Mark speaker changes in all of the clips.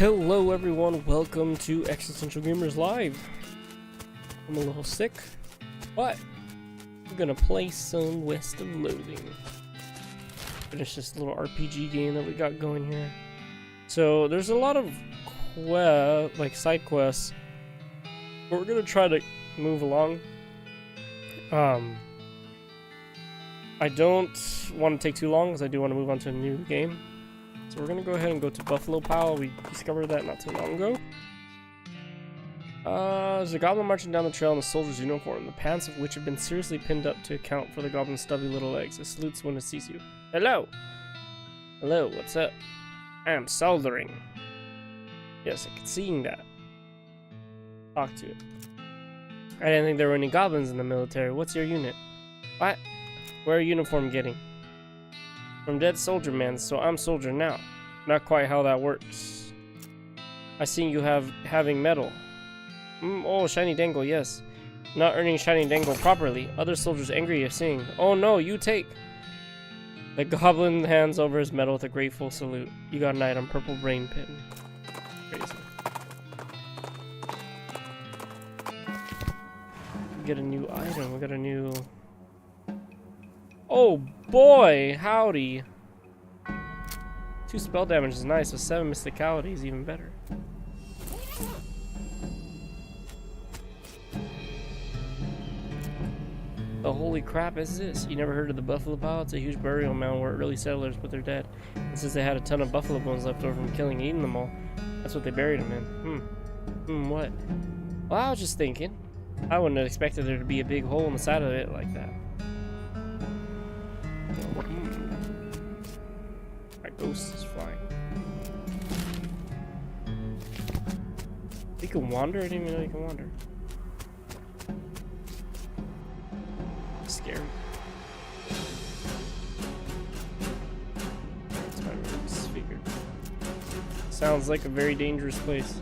Speaker 1: Hello everyone, welcome to Existential Gamers Live. I'm a little sick, but we're gonna play some West of Loathing. Finish this little RPG game that we got going here. So there's a lot of side quests, but we're gonna try to move along. I don't want to take too long because I do want to move on to a new game. So we're gonna go ahead and go to Buffalo Pile. We discovered that not too long ago. There's a goblin marching down the trail in a soldier's uniform, the pants of which have been seriously pinned up to account for the goblin's stubby little legs. It salutes when it sees you. Hello! Hello, what's up? I am soldering. Yes, I can see that. Talk to it. I didn't think there were any goblins in the military. What's your unit? What? Where are uniform getting? From dead soldier man, so I'm soldier now. Not quite how that works. I see you having medal. Oh, shiny dangle, yes. Not earning shiny dangle properly. Other soldiers angry at seeing. Oh no, you take. The goblin hands over his medal with a grateful salute. You got an item, purple brain pin. Crazy. We get a new item. We got a new. Oh boy, howdy. 2 spell damage is nice, so 7 mysticality is even better. The holy crap is this? You never heard of the Buffalo Pile? It's a huge burial mound where early settlers put their dead. And since they had a ton of buffalo bones left over from killing and eating them all, that's what they buried them in. What? Well, I was just thinking. I wouldn't have expected there to be a big hole in the side of it like that. My ghost is flying. You can wander? I didn't even know you can wander. Scary. That's my room disfigured. Sounds like a very dangerous place.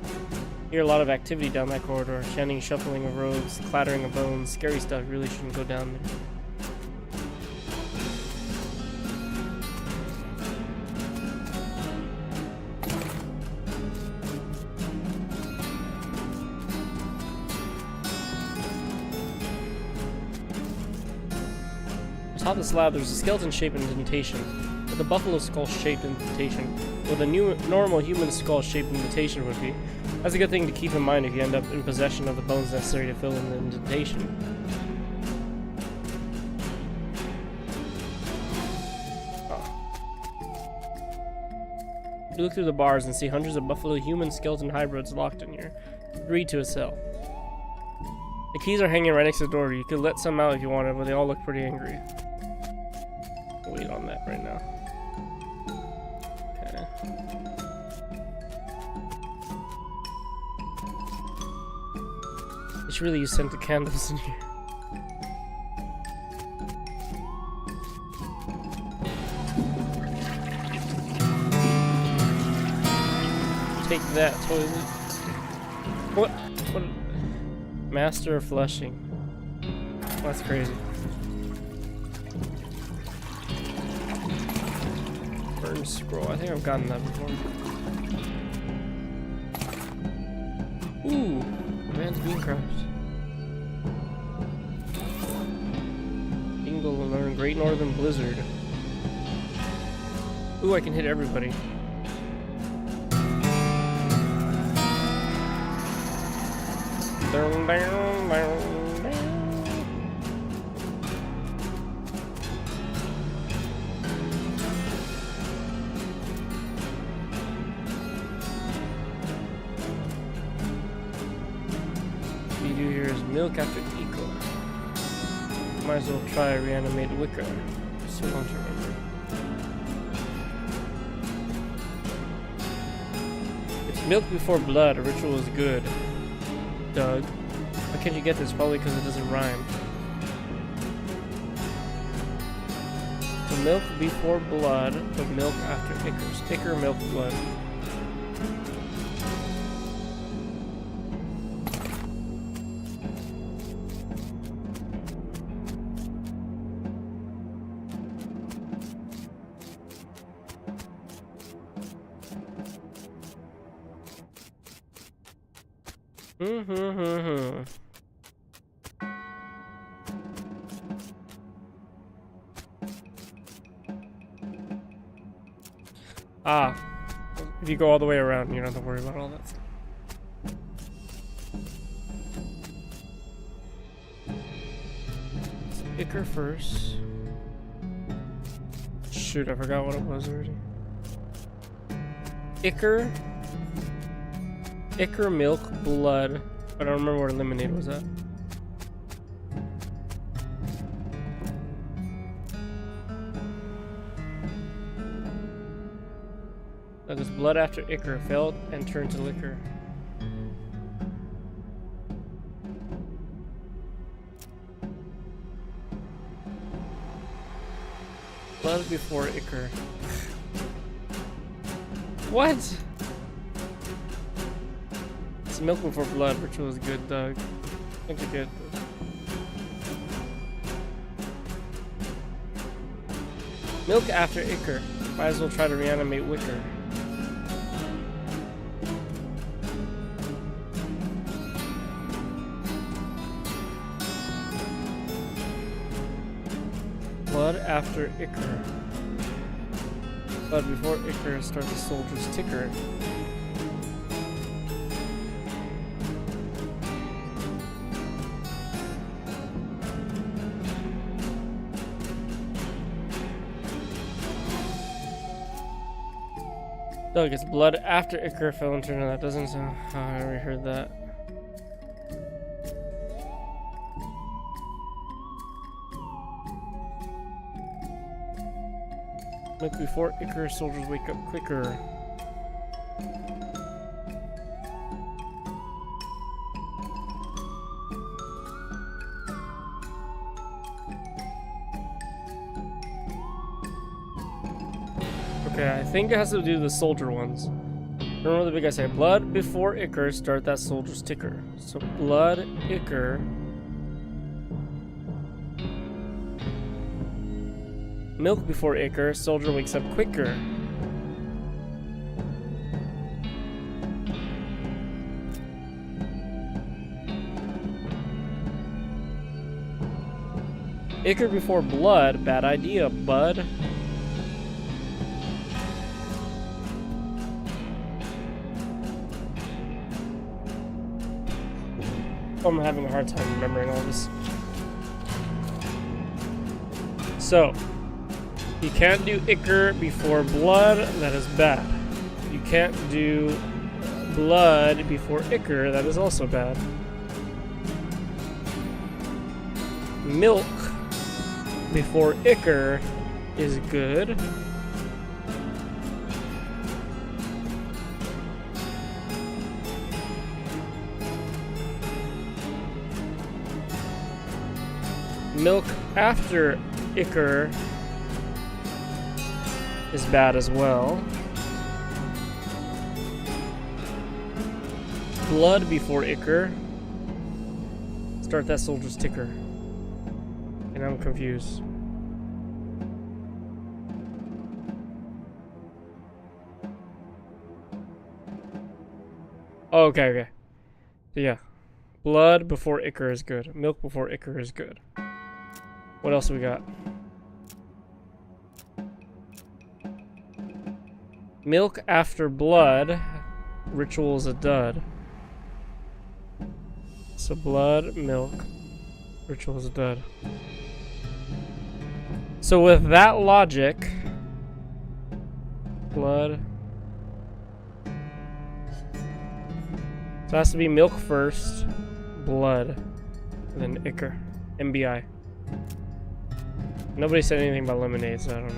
Speaker 1: Hear a lot of activity down that corridor. Chanting, shuffling of robes, clattering of bones. Scary stuff. Really shouldn't go down there. Atop the slab, there's a skeleton-shaped indentation, with a buffalo skull-shaped indentation, with a normal human skull-shaped indentation would be. That's a good thing to keep in mind if you end up in possession of the bones necessary to fill in the indentation. You look through the bars and see hundreds of buffalo human skeleton hybrids locked in here, agreed to a cell. The keys are hanging right next to the door. You could let some out if you wanted, but they all look pretty angry. Wait on that right now. Okay. They should really use scented candles in here. Take that, toilet. What? What? Master of Flushing. That's crazy. Burn scroll. I think I've gotten that before. Ooh, advanced beamcraft. Bingo will learn Great Northern Blizzard. Ooh, I can hit everybody. Down, down, down, down. What you do here is milk after eco. Might as well try reanimate Wicker. So long to remember. It's milk before blood. A ritual is good. Doug. Why can't you get this? Probably because it doesn't rhyme. The milk before blood, but milk after Ickers. Icker milk blood. Ah, if you go all the way around, you don't have to worry about all that stuff. So Icar first. Shoot, I forgot what it was already. Icar, milk, blood. I don't remember where lemonade was at. That was blood after Icar failed and turned to liquor. Blood before Icar. What? It's milk before blood, which was good, Doug. I think you're good. Milk after Icar. Might as well try to reanimate Wicker. Blood after Icar. Blood before Icar starts the soldier's ticker. Doug, it's blood after Icar fell into that. Doesn't sound. Oh, I already heard that. Look, before Icar, soldiers wake up quicker. Okay, I think it has to do the soldier ones. Remember the big guy said, blood before Icar, start that soldier's ticker. So blood, Icar. Milk before Icar, soldier wakes up quicker. Icar before blood, bad idea, bud. I'm having a hard time remembering all this. So, you can't do Icar before blood, that is bad. You can't do blood before Icar, that is also bad. Milk before Icar is good. Milk after Icar is bad as well. Blood before Icar. Start that soldier's ticker. And I'm confused. Oh, okay. So yeah. Blood before Icar is good. Milk before Icar is good. What else we got? Milk after blood. Ritual is a dud. So blood, milk. Ritual is a dud. So with that logic, blood. So it has to be milk first, blood, and then Icar. MBI. Nobody said anything about lemonade, so I don't know.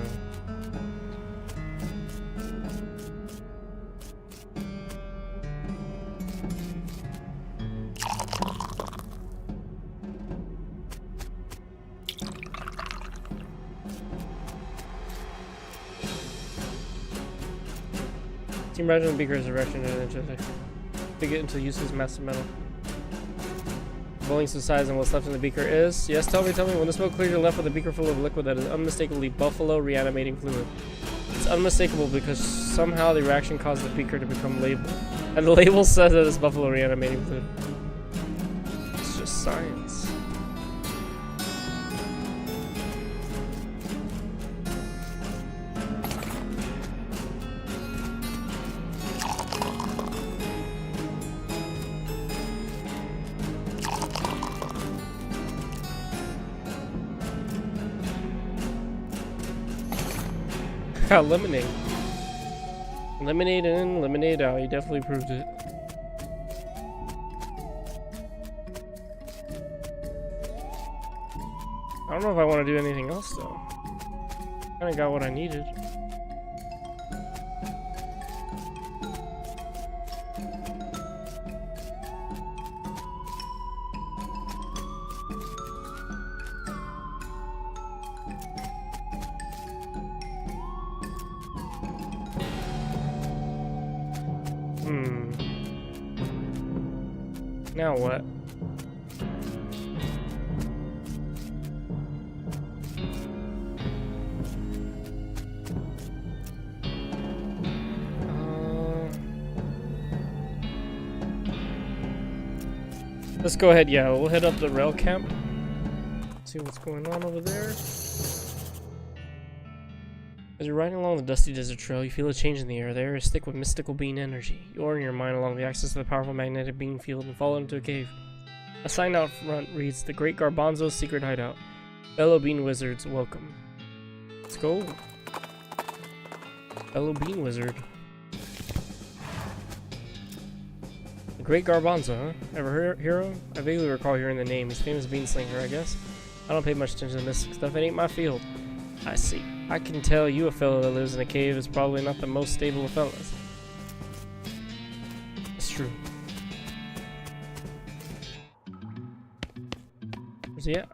Speaker 1: Team Roger and Beaker is erection and to get into useless massive metal. Bowling subsides and what's left in the beaker is? Yes, tell me, when the smoke clears, you're left with a beaker full of liquid that is unmistakably buffalo reanimating fluid. It's unmistakable because somehow the reaction caused the beaker to become labeled. And the label says that it's buffalo reanimating fluid. just science. Lemonade. Lemonade in, lemonade out. You definitely proved it. I don't know if I want to do anything else though. Kinda got what I needed. Now what? Let's go ahead, yeah, we'll head up the rail camp. See what's going on over there. As you're riding along the dusty desert trail, you feel a change in the air. The air is thick with mystical being energy. You orient your mind along the axis of the powerful magnetic being field and fall into a cave. A sign out front reads, "The Great Garbanzo's Secret Hideout. Fellow Bean Wizards, welcome." Let's go. Fellow Bean Wizard. The Great Garbanzo, huh? Ever hear him? I vaguely recall hearing the name. He's famous bean slinger, I guess. I don't pay much attention to mystic stuff. It ain't my field. I see. I can tell you a fellow that lives in a cave is probably not the most stable of fellas. It's true. Where's he at?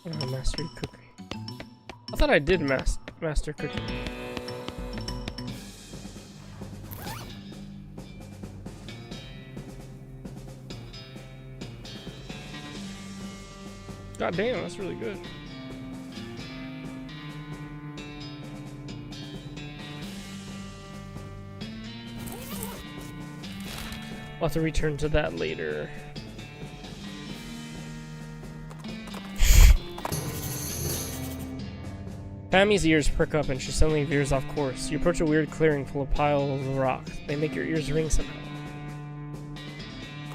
Speaker 1: Oh, mastery cookery. I thought I did master cooking. God damn, that's really good. I'll have to return to that later. Pammy's ears prick up and she suddenly veers off course. You approach a weird clearing full of piles of rocks. They make your ears ring somehow.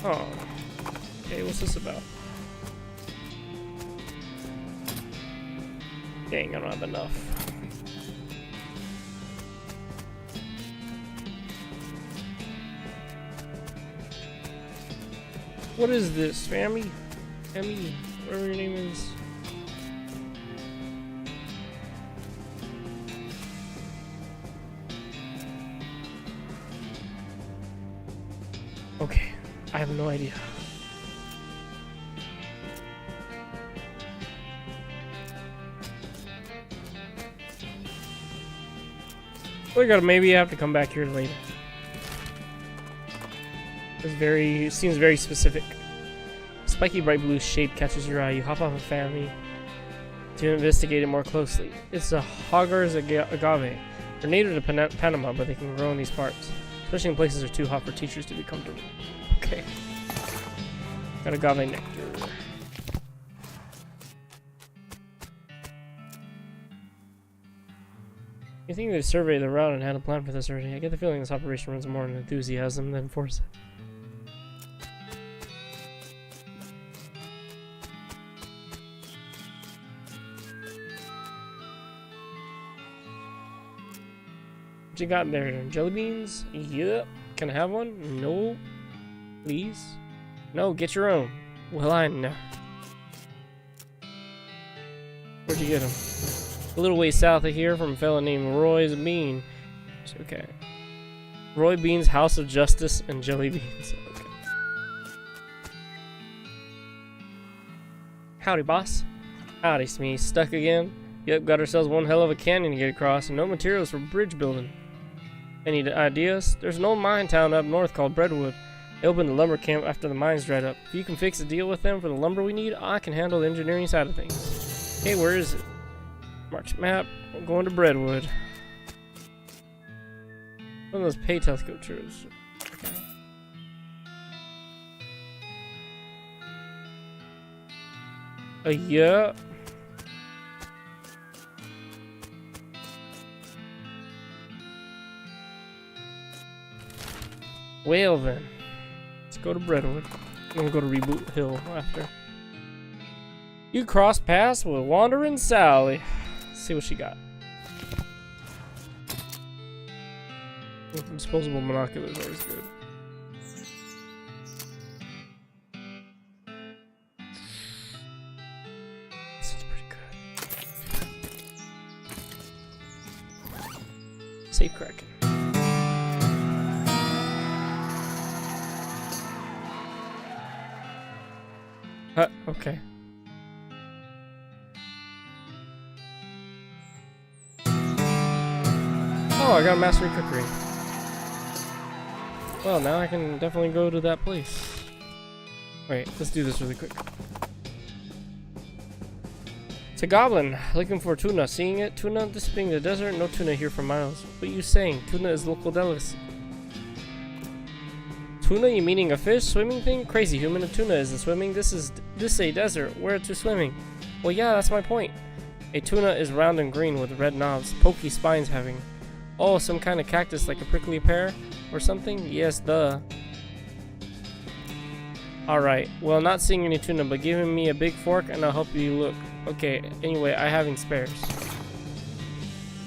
Speaker 1: Oh. Okay, what's this about? Dang, I don't have enough. What is this, Fammy? Fammy, whatever your name is. Okay, I have no idea. We gotta maybe have to come back here later. It seems very specific. A spiky bright blue shape catches your eye. You hop off a Fammy to investigate it more closely. It's a Hoggar's agave. They're native to Panama, but they can grow in these parts, especially in places that are too hot for teachers to be comfortable. Okay. Got agave nectar. You think they've surveyed the route and had a plan for this already? I get the feeling this operation runs more on enthusiasm than foresight. What you got there? Jelly beans? Yep. Can I have one? No. Please? No, get your own. Well, I know. Where'd you get them? A little way south of here from a fella named Roy's Bean. Okay. Roy Bean's House of Justice and Jelly Beans. Okay. Howdy, boss. Howdy, Smee. Stuck again? Yep, got ourselves one hell of a canyon to get across and no materials for bridge building. Any ideas? There's an old mine town up north called Breadwood. They opened the lumber camp after the mines dried up. If you can fix a deal with them for the lumber we need, I can handle the engineering side of things. Okay, where is it? March map. I'm going to Breadwood. One of those pay telescope tours. Okay. Yeah. Well then, let's go to Breadwood. I'm gonna go to Reboot Hill after. You cross paths with Wandering Sally. Let's see what she got. Disposable monoculars are always good. This is pretty good. Safe cracking. Okay. Oh, I got a mastery cookery. Well, now I can definitely go to that place. Wait, let's do this really quick. It's a goblin looking for tuna. Seeing it? Tuna dissipating the desert? No tuna here for miles. What are you saying? Tuna is local delicacy. Tuna? You meaning a fish? Swimming thing? Crazy human. A tuna isn't swimming. This is a desert. Where to swimming? Well, yeah, that's my point. A tuna is round and green with red knobs, pokey spines having. Oh, some kind of cactus like a prickly pear or something? Yes, duh. Alright, well, not seeing any tuna, but giving me a big fork and I'll help you look. Okay, anyway, I having spares.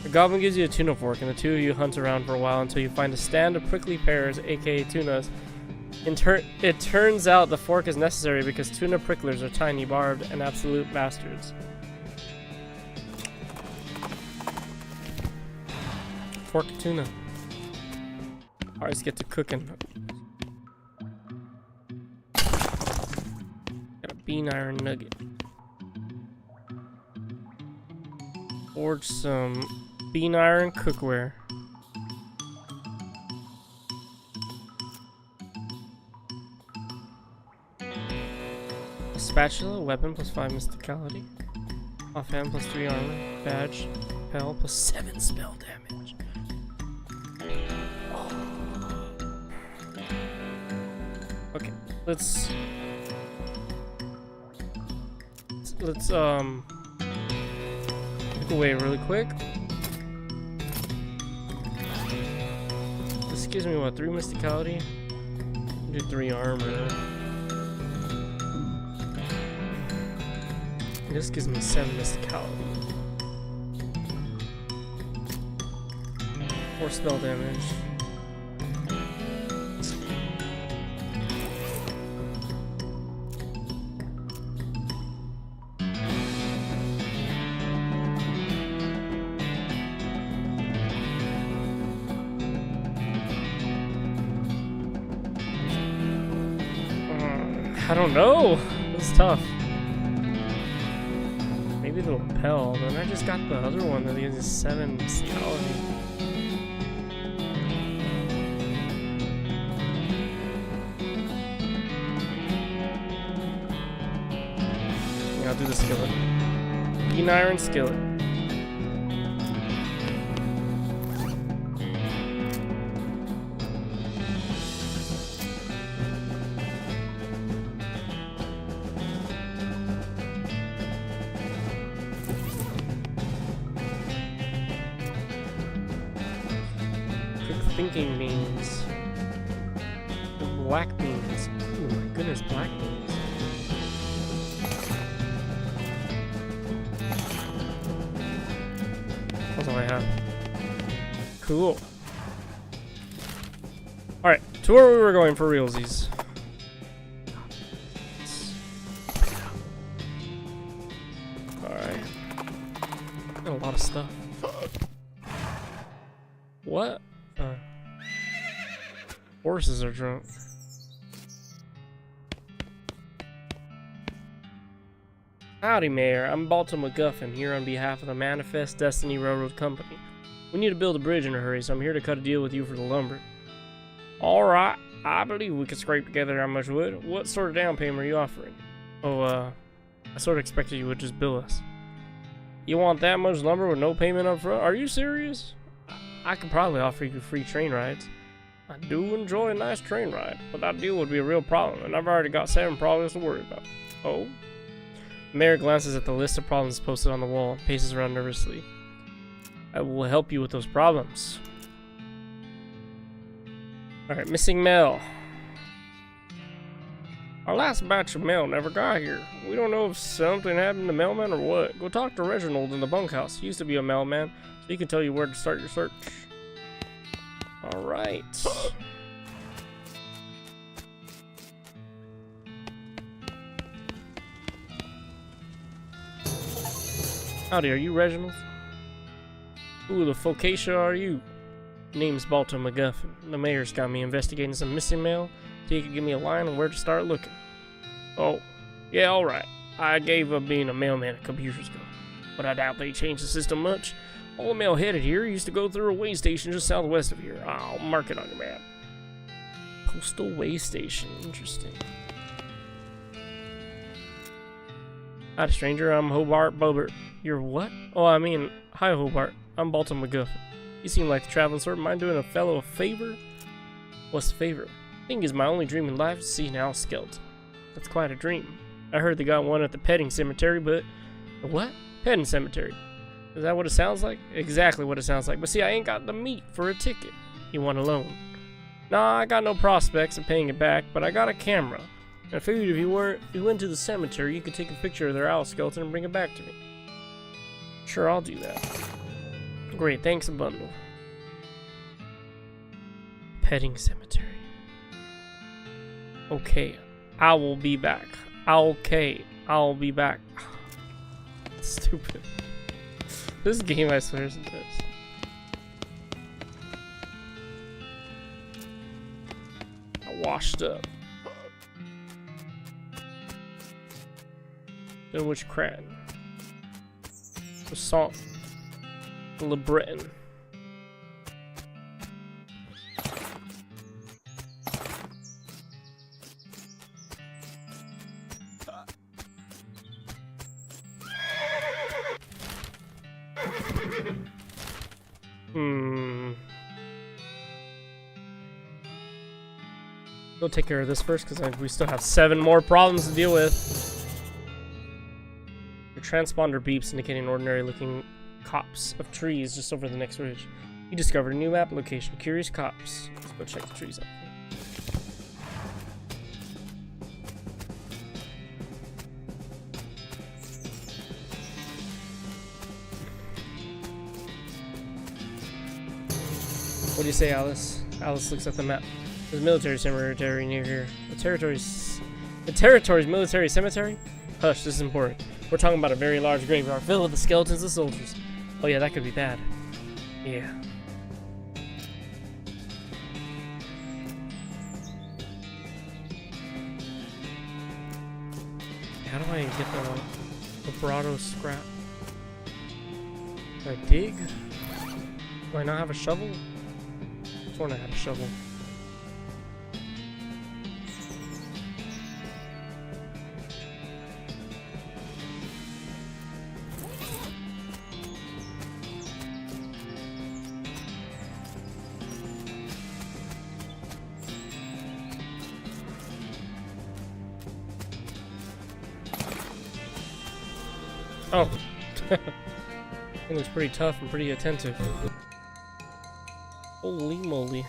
Speaker 1: The goblin gives you a tuna fork and the two of you hunt around for a while until you find a stand of prickly pears, aka tunas. It turns out the fork is necessary because tuna pricklers are tiny, barbed, and absolute bastards. Fork tuna. Alright, let's get to cooking. Got a bean iron nugget. Forge some bean iron cookware. A spatula, weapon plus 5 mysticality. Offhand plus 3 armor. Badge, repel plus 7 spell damage. Okay, let's look away really quick. This gives me what, 3 mysticality? Do 3 armor. This gives me 7 mysticality. 4 spell damage. I don't know. This is tough. Maybe the lapel. Then I just got the other one that gives 7 mysticality. Yeah, I'll do the skillet. Bean iron skillet. Thinking beans. Black beans. Oh my goodness, black beans. That's all I have. Cool. Alright, to where we were going for realsies. Alright. Got a lot of stuff. What? Horses are drunk. Howdy, Mayor. I'm Balto McGuffin, here on behalf of the Manifest Destiny Railroad Company. We need to build a bridge in a hurry, so I'm here to cut a deal with you for the lumber. Alright. I believe we could scrape together how much wood. What sort of down payment are you offering? Oh, I sort of expected you would just bill us. You want that much lumber with no payment up front? Are you serious? I could probably offer you free train rides. I do enjoy a nice train ride, but that deal would be a real problem, and I've already got 7 problems to worry about. Oh? The mayor glances at the list of problems posted on the wall and paces around nervously. I will help you with those problems. Alright, missing mail. Our last batch of mail never got here. We don't know if something happened to the mailman or what. Go talk to Reginald in the bunkhouse. He used to be a mailman, so he can tell you where to start your search. Alright. Howdy, are you Reginald? Who the Focacia are you? Name's Balto McGuffin. The mayor's got me investigating some missing mail, so you can give me a line on where to start looking. Oh, yeah, alright. I gave up being a mailman a couple years ago, but I doubt they changed the system much. All the mail headed here used to go through a way station just southwest of here. I'll mark it on your map. Postal way station. Interesting. Hi, stranger. I'm Hobart Bobert. You're what? Oh, I mean, hi, Hobart. I'm Balto McGuffin. You seem like the traveling sort. Mind doing a fellow a favor? What's the favor? I think is my only dream in life to see an owl skeleton. That's quite a dream. I heard they got one at the petting cemetery, but... What? Petting cemetery. Is that what it sounds like? Exactly what it sounds like. But see, I ain't got the meat for a ticket. You want a loan? Nah, I got no prospects of paying it back, but I got a camera. And I figured if you went to the cemetery, you could take a picture of their owl skeleton and bring it back to me. Sure, I'll do that. Great, thanks a bundle. Petting cemetery. Okay, I will be back. Okay, I'll be back. Stupid. This game, I swear, isn't this. I washed up. Then which cran? The salt. Le Breton. Go take care of this first, because we still have 7 more problems to deal with. Your transponder beeps, indicating ordinary-looking copse of trees just over the next ridge. You discovered a new map location. Curious copse. Let's go check the trees out. What do you say, Alice? Alice looks at the map. There's a military cemetery near here. The territory's military cemetery? Hush, this is important. We're talking about a very large graveyard filled with the skeletons of soldiers. Oh yeah, that could be bad. Yeah. How do I get the vibrato scrap? Can I dig? Do I not have a shovel? I sworn I had a shovel. Oh. It looks pretty tough and pretty attentive. Holy moly.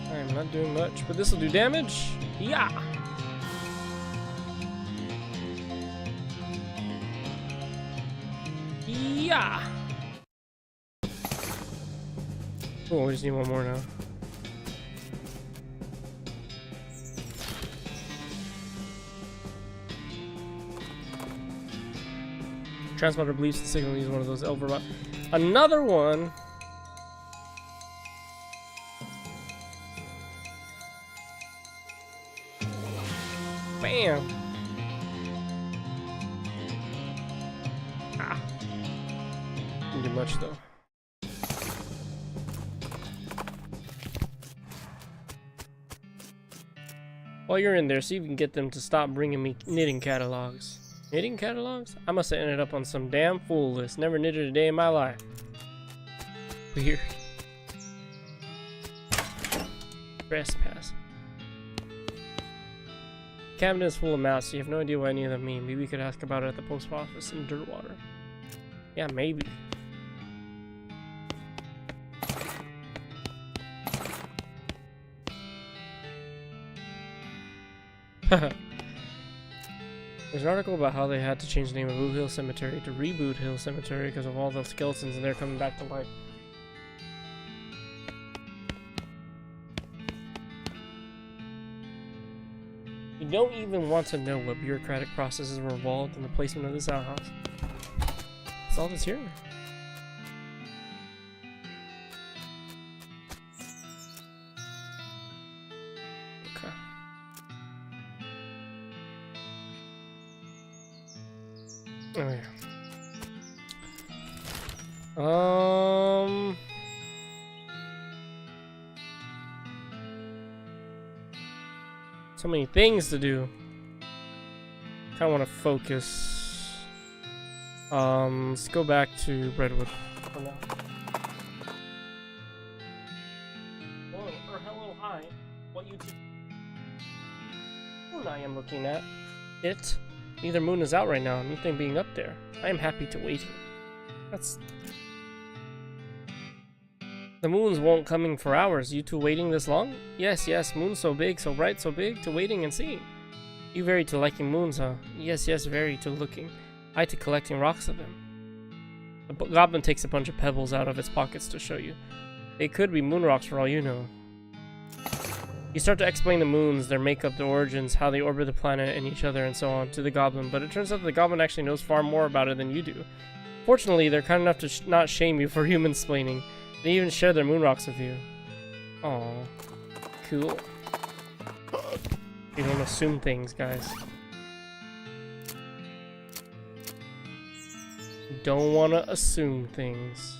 Speaker 1: I am not doing much, but this will do damage. Yeah. Yeah. Oh, we just need one more now. Transponder believes the signal is one of those elf robot. Another one. Bam. didn't do much though. While you're in there, see if you can get them to stop bringing me knitting catalogs. Knitting catalogs? I must have ended up on some damn fool list. Never knitted a day in my life. Weird. Trespass. Cabinet is full of maps, so you have no idea what any of them mean. Maybe you could ask about it at the post office in Dirtwater. Yeah, maybe. There's an article about how they had to change the name of Boot Hill Cemetery to Reboot Hill Cemetery because of all the skeletons and they're coming back to life. You don't even want to know what bureaucratic processes were involved in the placement of this outhouse. That's all that's here. Okay. Oh yeah. So many things to do. Kind of want to focus. Let's go back to Redwood for now. Hello, hi. What you do? Moon I am looking at. It. Neither moon is out right now. Nothing being up there. I am happy to wait. That's. The moons won't coming for hours. You two waiting this long? Yes, yes. Moon so big, so bright, so big. To waiting and seeing. You very to liking moons, huh? Yes, yes. Very to looking. I to collecting rocks of them. The goblin takes a bunch of pebbles out of its pockets to show you. They could be moon rocks for all you know. You start to explain the moons, their makeup, their origins, how they orbit the planet and each other and so on to the goblin, but it turns out the goblin actually knows far more about it than you do. Fortunately, they're kind enough to not shame you for human-splaining. They even share their moon rocks with you. Aww. Cool. You don't assume things, guys. Don't want to assume things.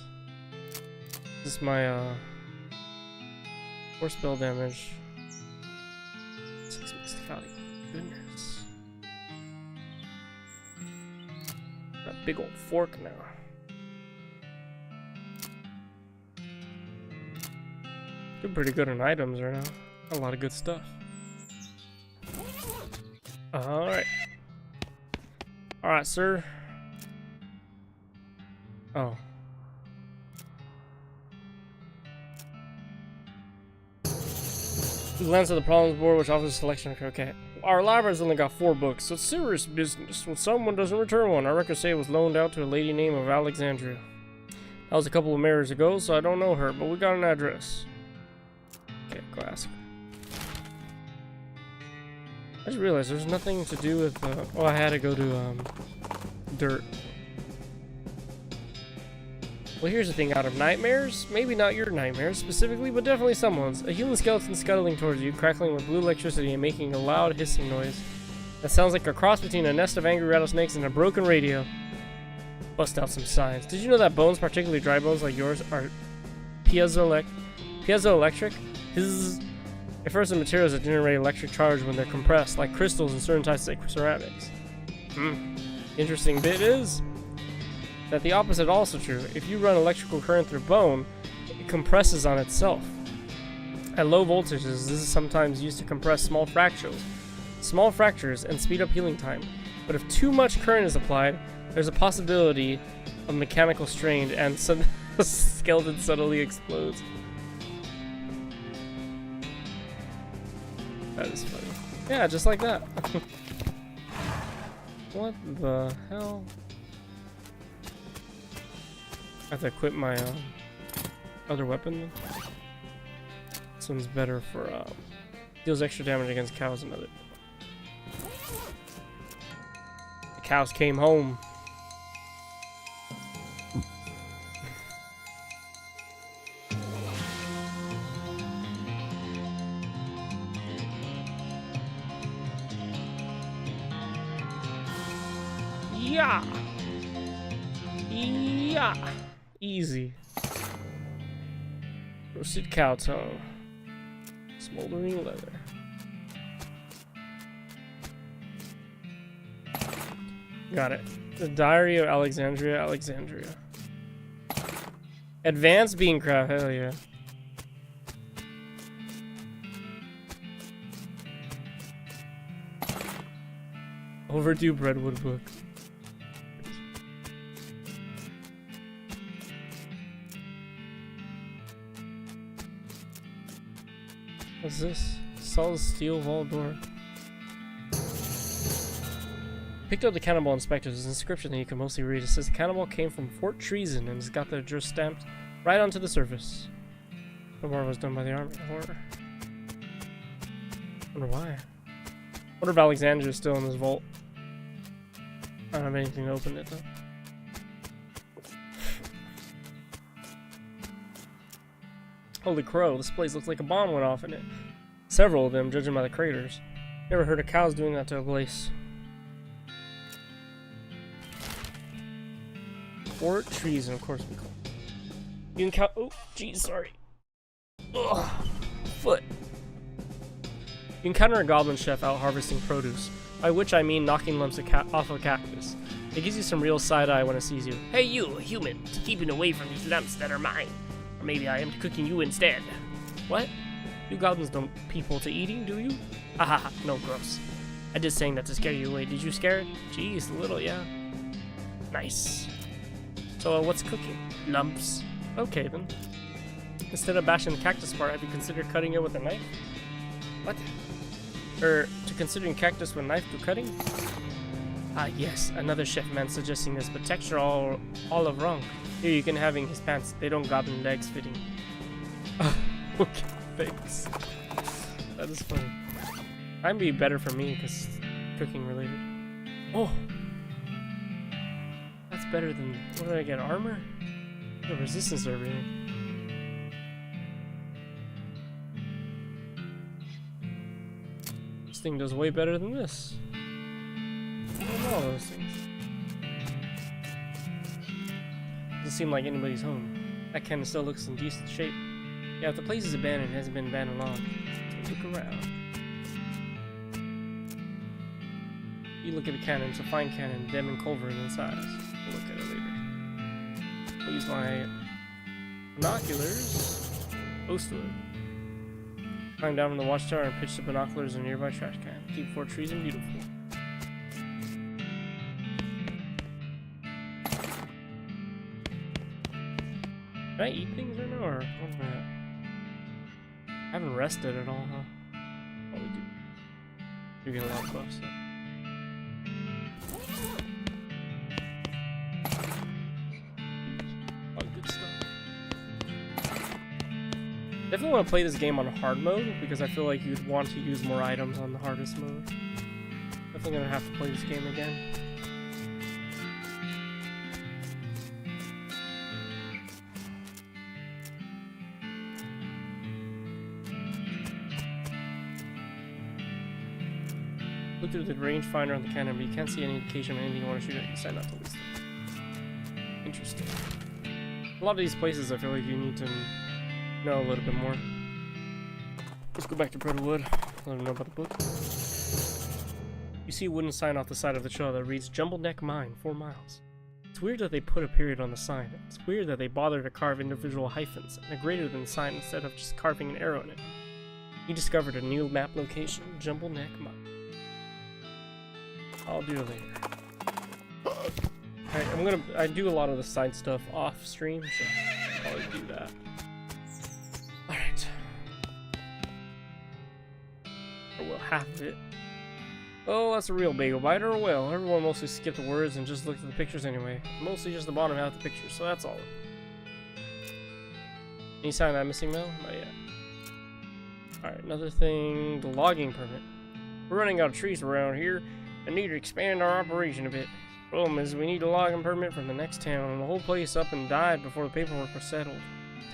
Speaker 1: This is my, 4 spell damage. 6 mysticality. Goodness. Got a big old fork now. Doing pretty good on items right now. A lot of good stuff. Alright. Alright, sir. Oh. We glance at the problems board, which offers a selection. Okay. Our library's only got 4 books, so it's serious business when someone doesn't return one. Our records say it was loaned out to a lady named of Alexandria. That was a couple of marriages ago, so I don't know her, but we got an address. Okay, go ask her. I just realized there's nothing to do with, oh, I had to go to, dirt. Well, here's the thing, out of nightmares, maybe not your nightmares specifically, but definitely someone's. A human skeleton scuttling towards you, crackling with blue electricity and making a loud hissing noise. That sounds like a cross between a nest of angry rattlesnakes and a broken radio. Bust out some science. Did you know that bones, particularly dry bones like yours, are piezoelectric? It refers to materials that generate electric charge when they're compressed, like crystals and certain types of ceramics. Interesting bit is that the opposite also true. If you run electrical current through bone, it compresses on itself. At low voltages, this is sometimes used to compress small fractures and speed up healing time. But if too much current is applied, there's a possibility of mechanical strain and the skeleton suddenly explodes. That is funny. Yeah, just like that. What the hell? I have to equip my other weapon. This one's better for deals extra damage against cows and other. The cows came home. Yeah. Yeah. Easy. Roasted cow tongue. Smoldering leather. Got it. The Diary of Alexandria, Alexandria. Advanced bean craft, hell yeah. Overdue Breadwood book. What's this? Solid steel vault door. Picked up the cannonball inspector. There's an inscription that you can mostly read. It says the cannonball came from Fort Treason and has got the address stamped right onto the surface. The war was done by the army. Horror. Wonder why. Wonder if Alexandria is still in this vault. I don't have anything to open it though. Holy crow, this place looks like a bomb went off in it. Several of them, judging by the craters. Never heard of cows doing that to a place. Fort Treason, of course we call it. You can count. Oh, jeez, sorry. Ugh, foot. You encounter a goblin chef out harvesting produce, by which I mean knocking lumps of off a cactus. It gives you some real side-eye when it sees you. Hey you, human, keeping away from these lumps that are mine. Or maybe I am cooking you instead. What? You goblins don't people to eating, do you? Haha, no, gross. I just saying that to scare you away. Did you scare it? Jeez, a little, yeah. Nice. So what's cooking? Lumps. Okay then. Instead of bashing the cactus part, have you considered cutting it with a knife? What? To considering cactus with knife to cutting? Ah yes, another chef man suggesting this, but texture all of wrong. Here you can having his pants. They don't goblin legs fitting. Okay, thanks. That is funny. Might be better for me because cooking related. Oh, that's better than. What did I get? Armor? The resistance to everything. This thing does way better than this. I don't know all those things. Doesn't seem like anybody's home. That cannon still looks in decent shape. Yeah, if the place is abandoned, it hasn't been abandoned long. So look around. You look at the cannon, it's a fine cannon, dim and culverin in size. We'll look at it later. I'll use my binoculars. Close to it. Climb down from the watchtower and pitch the binoculars in a nearby trash can. Keep Fort Treason beautiful. Can I eat things right now, or what am I at? I haven't rested at all, huh? Probably do. You're getting a lot of buffs, so. All good stuff. Definitely want to play this game on hard mode, because I feel like you'd want to use more items on the hardest mode. Definitely gonna have to play this game again. Look through the rangefinder on the cannon, but you can't see any indication of anything you want to shoot at. You decide not to listen. Interesting. A lot of these places, I feel like you need to know a little bit more. Let's go back to Breadwood. Let them know about the book. You see a wooden sign off the side of the trail that reads Jumble Neck Mine, 4 miles. It's weird that they put a period on the sign. It's weird that they bother to carve individual hyphens and a greater than sign instead of just carving an arrow in it. You discovered a new map location, Jumble Neck Mine. I'll do it later. Alright, I do a lot of the side stuff off stream, so I'll probably do that. Alright. Or we'll half of it. Oh, that's a real bagel biter. Well, everyone mostly skipped the words and just looked at the pictures anyway. Mostly just the bottom half of the picture, so that's all. Any sign of that missing mail? Not yet. Alright, another thing, the logging permit. We're running out of trees around here and need to expand our operation a bit. Problem is, we need a logging permit from the next town, and the whole place up and died before the paperwork was settled.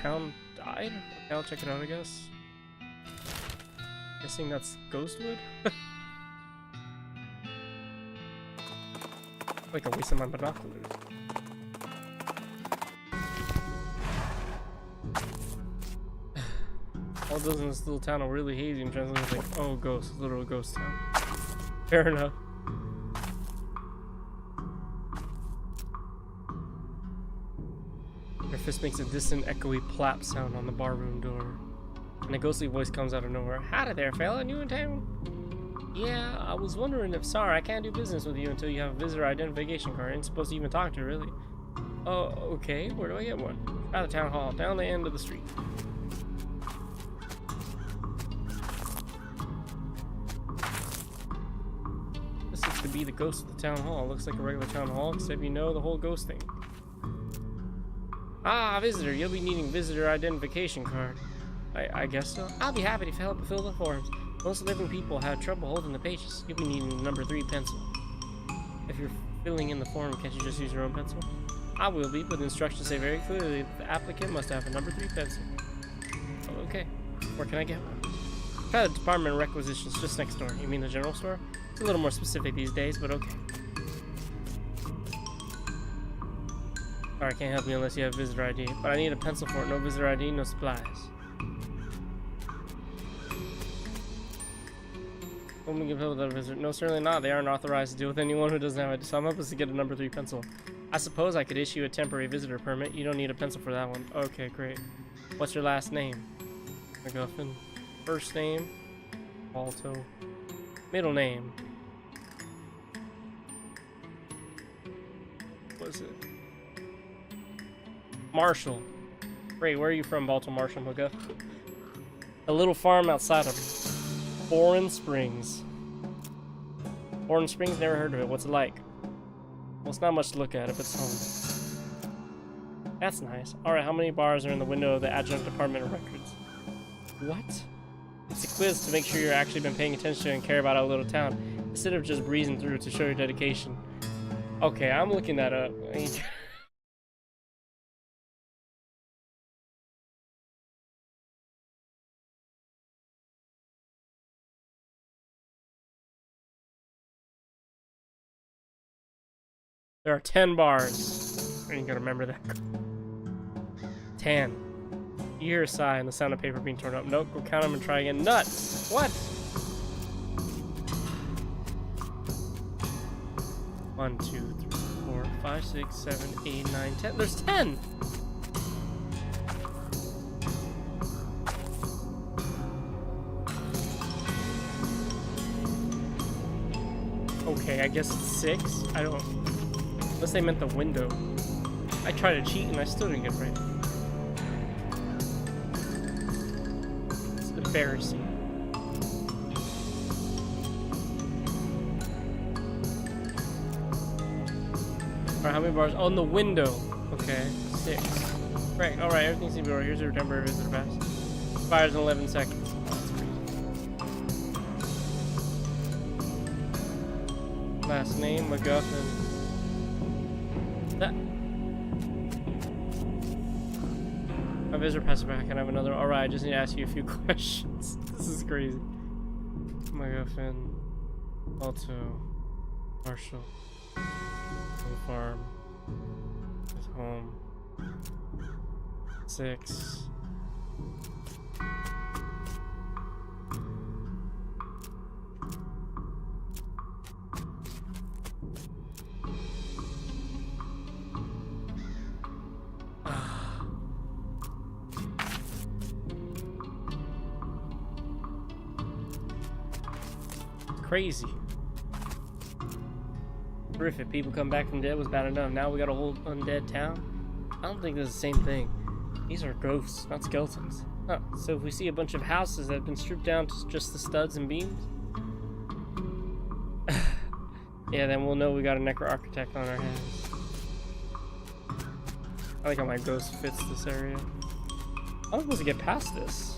Speaker 1: Town died? Okay, I'll check it out, I guess. Guessing that's Ghostwood? Like a waste of my binoculars. All it does in this little town are really hazy and translates like, oh, ghost, literal ghost town. Fair enough. Your fist makes a distant, echoey plap sound on the barroom door. And a ghostly voice comes out of nowhere. Howdy there, fella, new in town? Yeah, I was wondering if... Sorry, I can't do business with you until you have a visitor identification card. I ain't supposed to even talk to you, really. Oh, okay. Where do I get one? Out of town hall, down the end of the street. This looks to be the ghost of the town hall. Looks like a regular town hall, except you know the whole ghost thing. Ah, visitor. You'll be needing visitor identification card. I guess so. I'll be happy to help fill the forms. Most living people have trouble holding the pages. You'll be needing the number 3 pencil. If you're filling in the form, can't you just use your own pencil? I will be, but the instructions say very clearly that the applicant must have a number 3 pencil. Oh, okay. Where can I get one? Try the department of requisitions just next door. You mean the general store? It's a little more specific these days, but okay. Sorry, I can't help you unless you have visitor ID. But I need a pencil for it. No visitor ID, no supplies. When we give help without a visitor? No, certainly not. They aren't authorized to deal with anyone who doesn't have it. So I'm supposed to get a number 3 pencil. I suppose I could issue a temporary visitor permit. You don't need a pencil for that one. Okay, great. What's your last name? MacGuffin. First name? Balto. Middle name? What is it? Marshall. Great, where are you from, Balto Marshall MacGuffin? A little farm outside of Foreign Springs. Foreign Springs? Never heard of it. What's it like? Well, it's not much to look at if it's home. That's nice. Alright, how many bars are in the window of the Adjunct Department of Records? What? It's a quiz to make sure you've actually been paying attention and care about our little town, instead of just breezing through to show your dedication. Okay, I'm looking that up. There are 10 bars. You gotta remember that. 10. You hear a sigh and the sound of paper being torn up. Nope, go count them and try again. Nuts! What? 1, 2, 3, 4, 5, 6, 7, 8, 9, 10. There's 10! Okay, I guess it's 6. I don't... Unless they meant the window. I tried to cheat and I still didn't get it right. It's embarrassing. Alright, how many bars? Oh, in the window. Okay, 6. Right, alright, everything seems to be right. Here's your temporary visitor pass. Expires in 11 seconds. Oh, that's crazy. Last name, MacGuffin. That. My visitor pass back. Can I have another? Alright, I just need to ask you a few questions. This is crazy. MacGuffin. Alto. Marshall. Farm. His home. 6. Crazy. If people come back from dead was bad enough. Now we got a whole undead town? I don't think this is the same thing. These are ghosts, not skeletons. Huh. So if we see a bunch of houses that have been stripped down to just the studs and beams, yeah, then we'll know we got a necro-architect on our hands. I like how my ghost fits this area. I'm supposed to get past this.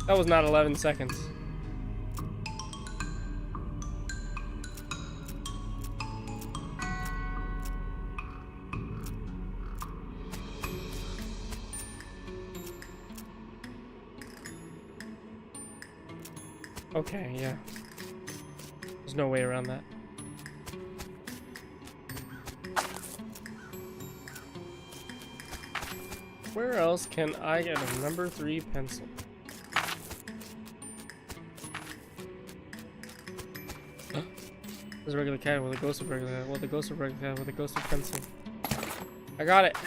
Speaker 1: That was not 11 seconds. Okay, yeah. There's no way around that. Where else can I get a number 3 pencil? There's a regular cat with a ghost of regular cat with a ghost of regular cat with a ghost of pencil. I got it.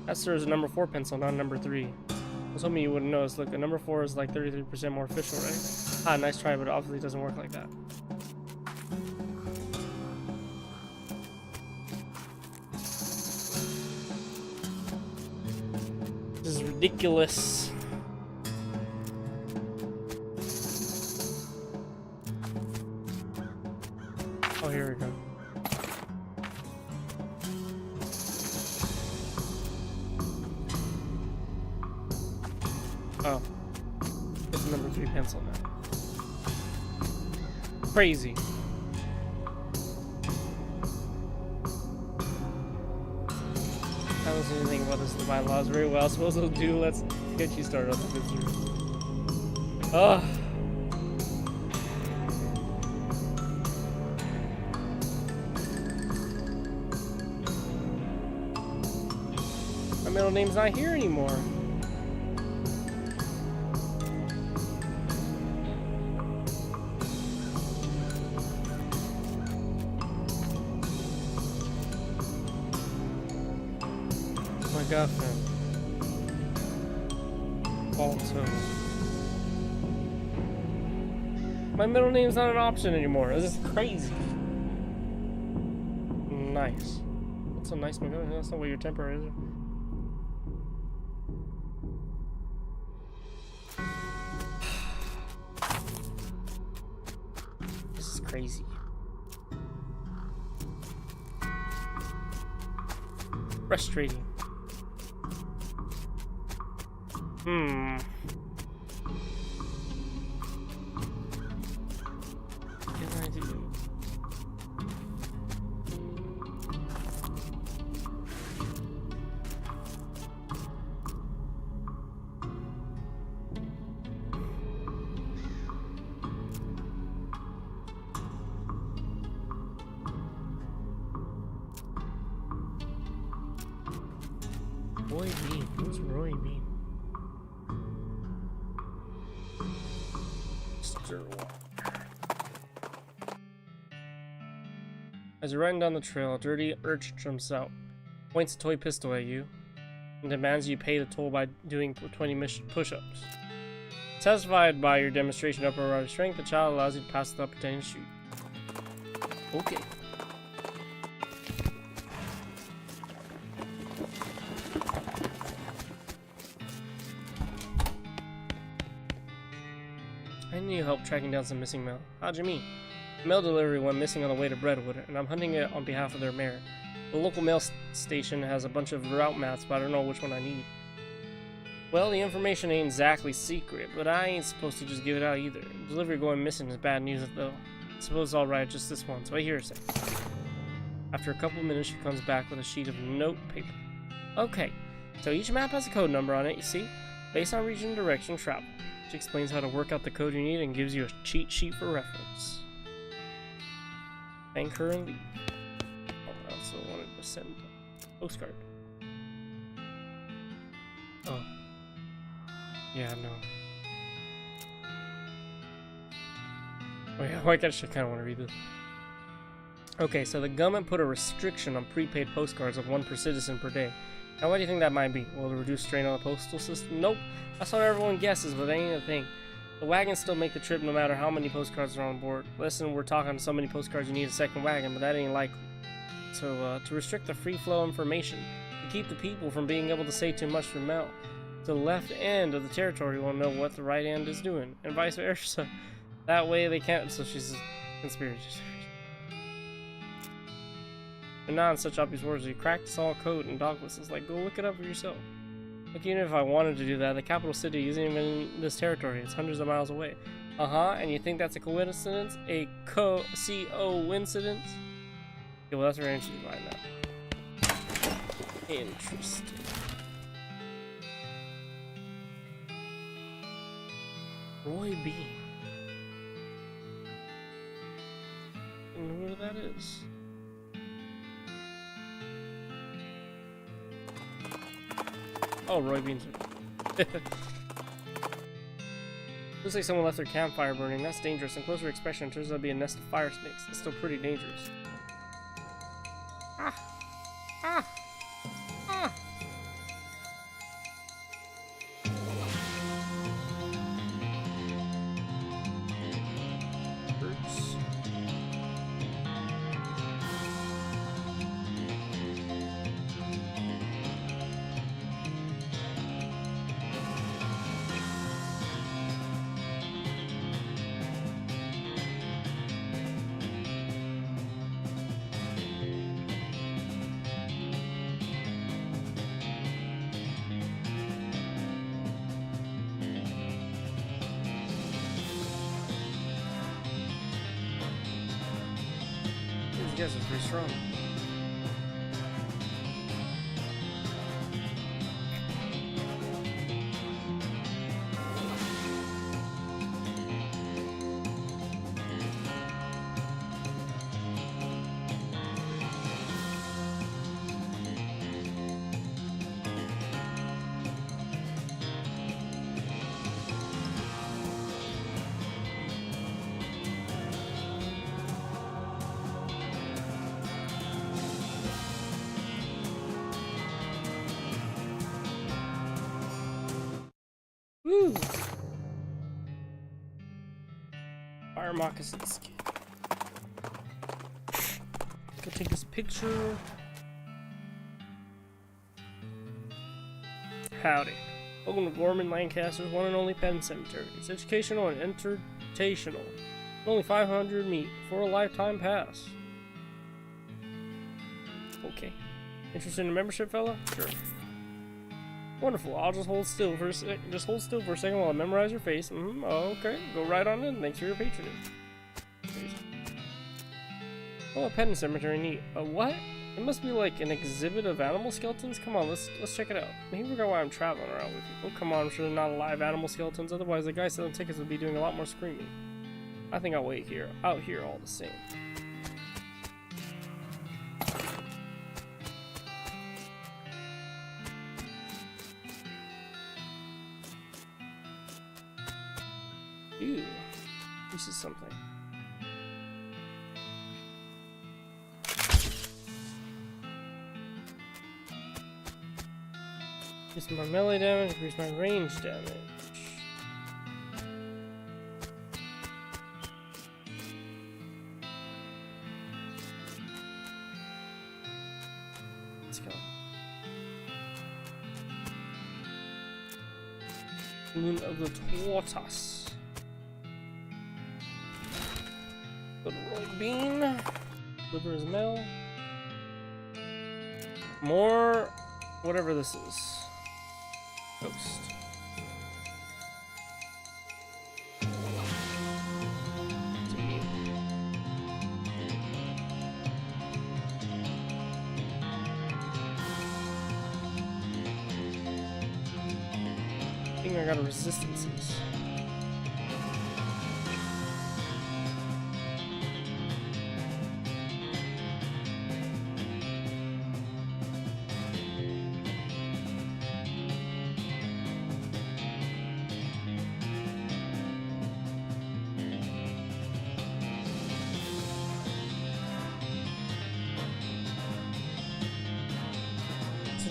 Speaker 1: That serves a number 4 pencil, not a number 3. I was hoping you wouldn't notice. Look, a number 4 is like 33% more official, right? Ah, nice try, but it obviously doesn't work like that. This is ridiculous. Oh, here we go. Oh. It's a number 3 pencil now. Crazy. I don't know anything about this in the bylaws very well. I suppose it'll do. Let's get you started on the visitor. Ugh. My middle name's not here anymore. MacGuffin. Balto. My middle name's not an option anymore. This is crazy. Nice. That's a nice MacGuffin. That's not what your temper is. This is crazy. Frustrating. What can I do? Roy Bean? Who's Roy Bean? As you're riding down the trail, a dirty urchin jumps out, points a toy pistol at you, and demands you pay the toll by doing 20 push-ups. Satisfied by your demonstration of upper body strength, the child allows you to pass without pretending to shoot. Okay. I need help tracking down some missing mail. How'd you mean? Mail delivery went missing on the way to Brentwood, and I'm hunting it on behalf of their mayor. The local mail station has a bunch of route maps, but I don't know which one I need. Well, the information ain't exactly secret, but I ain't supposed to just give it out either. Delivery going missing is bad news, though. I suppose I'll write just this once. Wait here a sec. After a couple of minutes, she comes back with a sheet of note paper. Okay, so each map has a code number on it, you see? Based on region, direction, travel. She explains how to work out the code you need and gives you a cheat sheet for reference. Thank her and leave. Oh, I also wanted to send a postcard. Oh. Yeah, no. Oh yeah, I actually kind of want to read this. Okay, so the government put a restriction on prepaid postcards of 1 per citizen per day. Now, what do you think that might be? Will it reduce strain on the postal system? Nope. That's what everyone guesses, but that ain't a thing. The wagons still make the trip no matter how many postcards are on board. Listen, we're talking so many postcards you need a second wagon, but that ain't likely. So, to restrict the free flow of information, to keep the people from being able to say too much through mail, the left end of the territory will know what the right end is doing, and vice versa. That way they can't. So she's a conspiracy theory. And not in such obvious words, you cracked us all code and dog whistles. Like, go look it up for yourself. Like, even if I wanted to do that, the capital city isn't even in this territory. It's hundreds of miles away. And you think that's a coincidence? A co-incidence? Okay, well, that's very interesting right now. Interesting. Roy Bean. I don't know who that is. Oh, Roy Beans. Looks like someone left their campfire burning. That's dangerous. On closer inspection, it turns out to be a nest of fire snakes. It's still pretty dangerous. Ah! Ah! Ah! Birds. Yes, it's pretty strong. Woo! Fire moccasin skin. Go take this picture. Howdy. Welcome to Gorman Lancaster's one and only pen cemetery. It's educational and entertaintional. Only 500 meat for a lifetime pass. Okay. Interested in a membership, fella? Sure. Wonderful. I'll just hold still for a sec. Just hold still for a second while I memorize your face. Oh, okay. Go right on in. Thanks for your patronage. Oh, a pen cemetery, neat. A what? It must be like an exhibit of animal skeletons. Come on, let's check it out. I forgot why I'm traveling around with you. Oh, come on. I'm sure they're not live animal skeletons. Otherwise, the guy selling tickets would be doing a lot more screaming. I think I'll wait here. Out here, all the same. Ooh, this is something. Increase my melee damage, increase my range damage. Let's go. Moon of the Tortoise. Roy Bean. Liver is male. More. Whatever this is. Ghost. I think I got a resistances.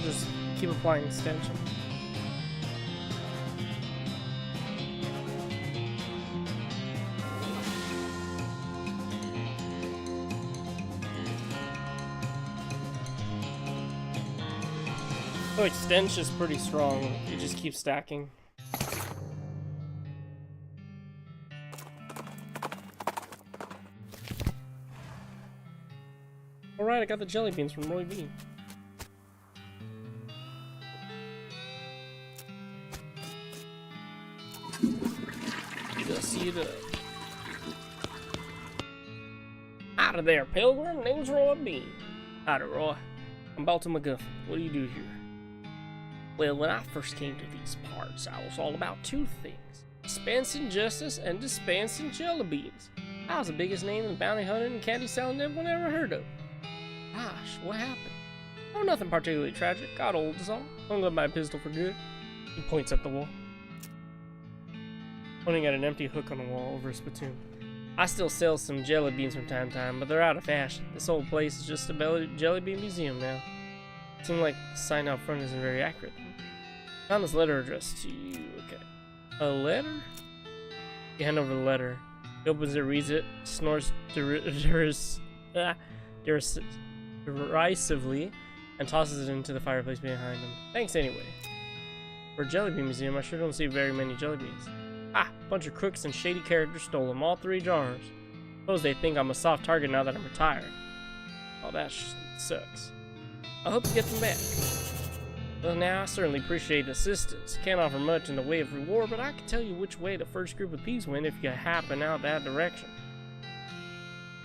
Speaker 1: Just keep applying extension. Oh, extension is pretty strong. It just keeps stacking. Alright, I got the jelly beans from Roy Bean. Just eat up. Out of there, pilgrim. Name's Roy Bean. Howdy, Roy. I'm Baltimore McGuffin. What do you do here? Well, when I first came to these parts, I was all about two things. Dispensing justice and dispensing jelly beans. I was the biggest name in bounty hunting and candy selling everyone ever heard of. Gosh, what happened? Oh, nothing particularly tragic. Got old is all. Hung up my pistol for good. He points at the wall, pointing at an empty hook on the wall over a spittoon. I still sell some jelly beans from time to time, but they're out of fashion. This whole place is just a jelly bean museum now. It seems like the sign out front isn't very accurate. Found this letter addressed to you. Okay. A letter? You hand over the letter. He opens it, reads it, snores derisively, and tosses it into the fireplace behind him. Thanks anyway. For a jelly bean museum, I sure don't see very many jelly beans. Ah, a bunch of crooks and shady characters stole them, all 3 jars. Suppose they think I'm a soft target now that I'm retired. Oh, that sucks. I hope you get them back. Well, now, I certainly appreciate the assistance. Can't offer much in the way of reward, but I can tell you which way the first group of thieves went if you happen out that direction.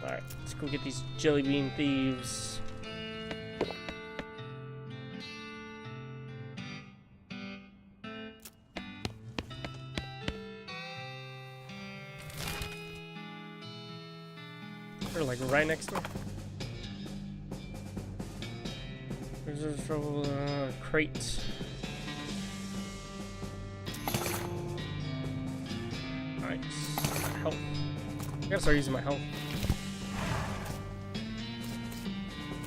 Speaker 1: Alright, let's go get these jelly bean thieves. They're like right next to me. There's a trouble, crate. Nice. Health. I gotta start using my health.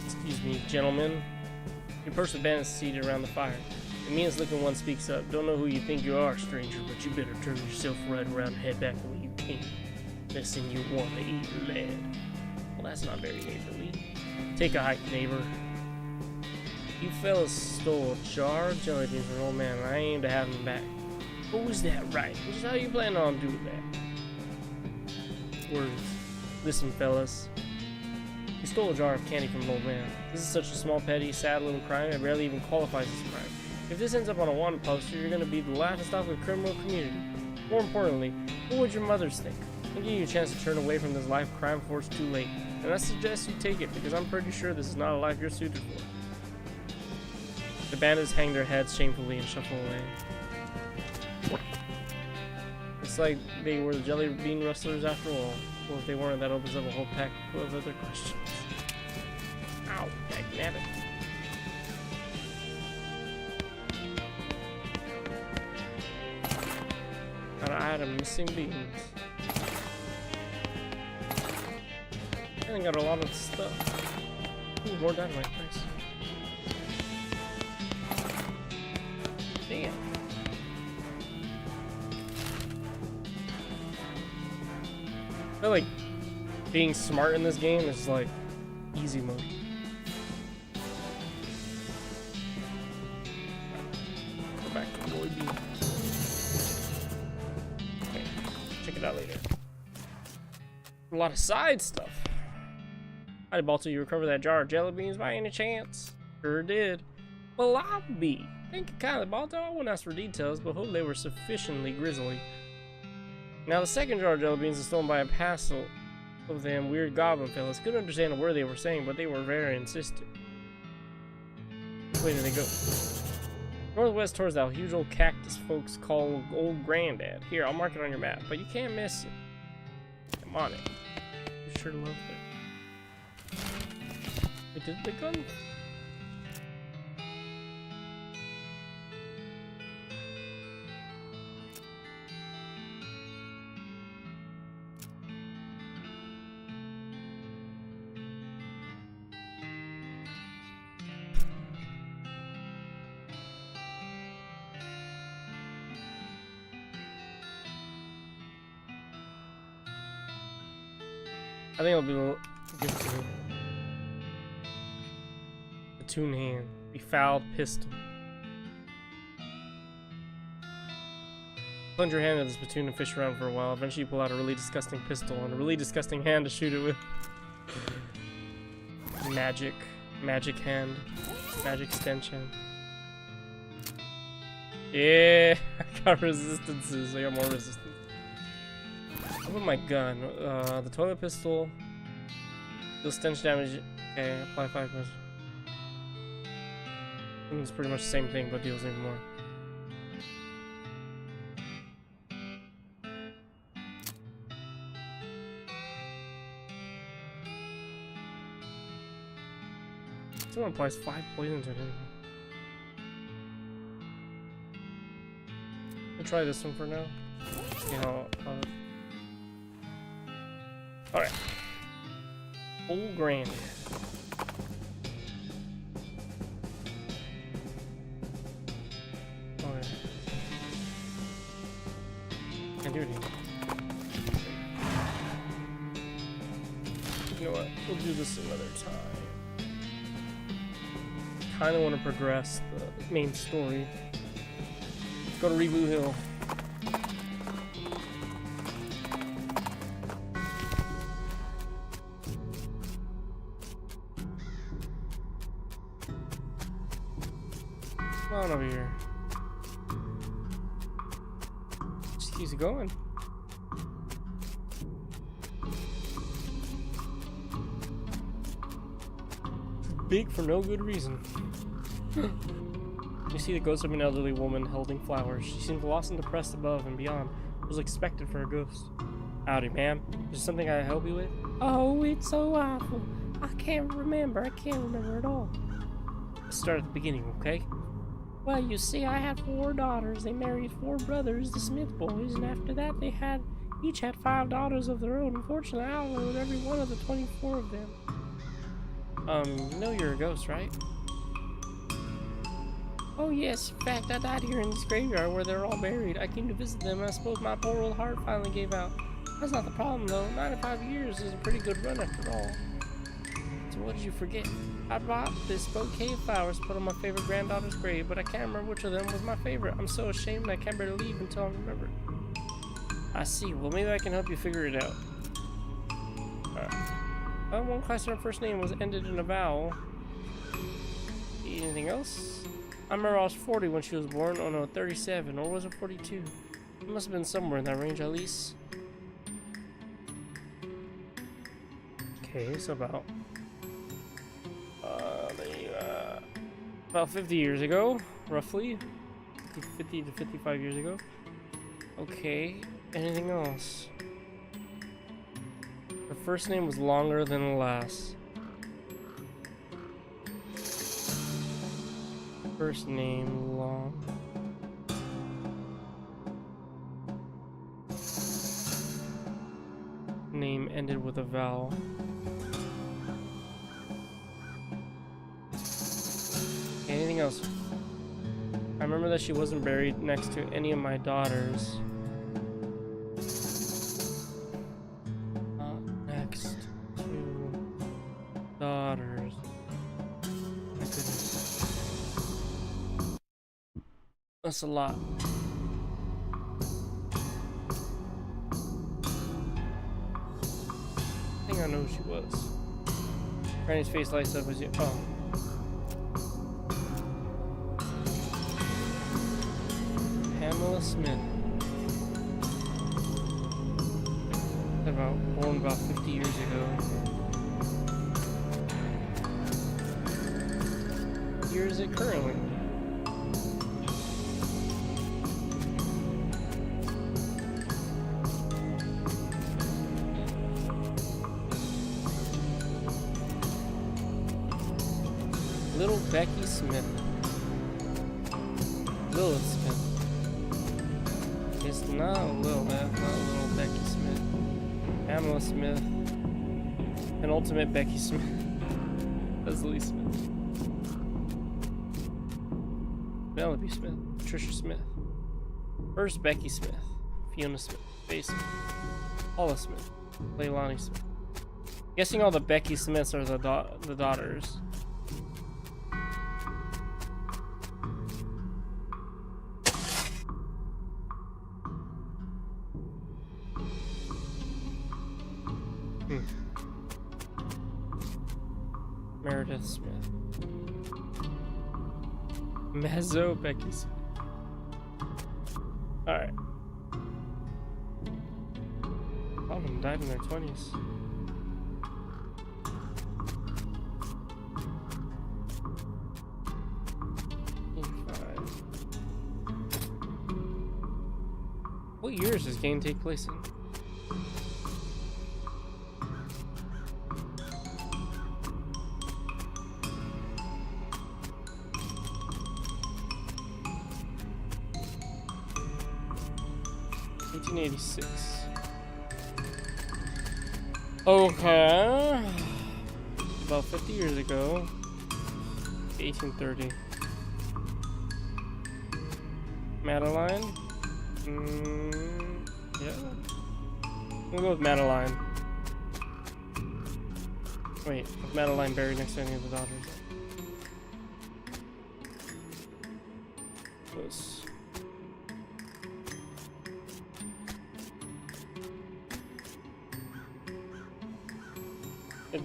Speaker 1: Excuse me, gentlemen. You approach the bandit seated around the fire. The meanest looking one speaks up. Don't know who you think you are, stranger, but you better turn yourself right around and head back the way you came. Best thing you want to eat, lad. Well, that's not very neighborly. Take a hike, neighbor. You fellas stole a jar of jelly beans from an old man, and I aim to have him back. Oh, is that right? Which is how you plan on doing that? Words. Listen, fellas. You stole a jar of candy from an old man. This is such a small, petty, sad little crime, it barely even qualifies as a crime. If this ends up on a wanted poster, you're gonna be the laughingstock of the criminal community. More importantly, what would your mothers think? I'll give you a chance to turn away from this life of crime before it's too late. And I suggest you take it, because I'm pretty sure this is not a life you're suited for. The bandits hang their heads shamefully and shuffle away. It's like they were the jelly bean rustlers after all. Well, if they weren't, that opens up a whole pack of other questions. Ow, dagnabbit. Got an item, missing beans. And I got a lot of stuff. Ooh, more dynamite, nice. Damn. I feel like being smart in this game is like easy mode. Go back to Roy B. Okay, check it out later. A lot of side stuff. Hi, Balto, you recover that jar of jelly beans by any chance? Sure did. Well, I'll be. Thank you kindly, Balto. I wouldn't ask for details, but hope they were sufficiently grisly. Now, the second jar of jelly beans is stolen by a passel of them weird goblin fellas. Couldn't understand a word they were saying, but they were very insistent. Which way do they go? Northwest towards that huge old cactus folks call Old Granddad. Here, I'll mark it on your map, but you can't miss it. I'm on it. You sure love it. Wait, did the gun? I think I'll give it to him. Platoon hand. Befouled pistol. Plunge your hand into this platoon and fish around for a while. Eventually you pull out a really disgusting pistol and a really disgusting hand to shoot it with. Magic. Magic hand. Magic stench hand. Yeah! I got resistances. I got more resistance. What about my gun? The toilet pistol. Deals stench damage. Okay, apply 5 points. I think it's pretty much the same thing, but deals even more. one applies 5 poison to an enemy. I'll try this one for now. See how alright. Old Granny. Okay. Can't do it anymore. You know what? We'll do this another time. Kinda want to progress the main story. Let's go to Reboot Hill. Come on over here. Just keeps going. Big for no good reason. You see the ghost of an elderly woman holding flowers. She seemed lost and depressed above and beyond. It was expected for a ghost. Howdy, ma'am. Is there something I can help you with? Oh, it's so awful. I can't remember at all. Let's start at the beginning, okay? Well, you see, I had 4 daughters. They married 4 brothers, the Smith boys, and after that they each had 5 daughters of their own. Unfortunately, I outlived every one of the 24 of them. You know you're a ghost, right? Oh yes, in fact, I died here in this graveyard where they're all buried. I came to visit them, and I suppose my poor old heart finally gave out. That's not the problem, though. 95 years is a pretty good run after all. So what did you forget? I bought this bouquet of flowers to put on my favorite granddaughter's grave, but I can't remember which of them was my favorite. I'm so ashamed I can't bear to leave until I remember. I see. Well, maybe I can help you figure it out. One class in her first name was ended in a vowel. Anything else? I remember I was 40 when she was born. Oh no, 37. Or was it 42? It must have been somewhere in that range at least. Okay, so about 50 years ago, roughly. 50 to 55 years ago. Okay, anything else? Her first name was longer than the last. First name long. Name ended with a vowel. Anything else? I remember that she wasn't buried next to any of my daughters. Next to daughters. My goodness. That's a lot. I think I know who she was. Granny's face lights up as you. Oh. Pamela Smith. Born about 50 years ago. What year is it currently? Little Becky Smith. Lilith Smith. It's not Lil, that's not Little Becky Smith. Pamela Smith. Penultimate Becky Smith. Leslie Smith. Melody Smith. Patricia Smith. First Becky Smith. Fiona Smith. Faye Smith. Paula Smith. Leilani Smith. Guessing all the Becky Smiths are the daughters. Meredith Smith. Mezzo Becky Smith. Alright. All of them died in their 20s. What years does this game take place in? 1886. Okay. About 50 years ago. 1830. Madeline? Yeah. We'll go with Madeline. Wait, was Madeline buried next to any of the daughters? Close.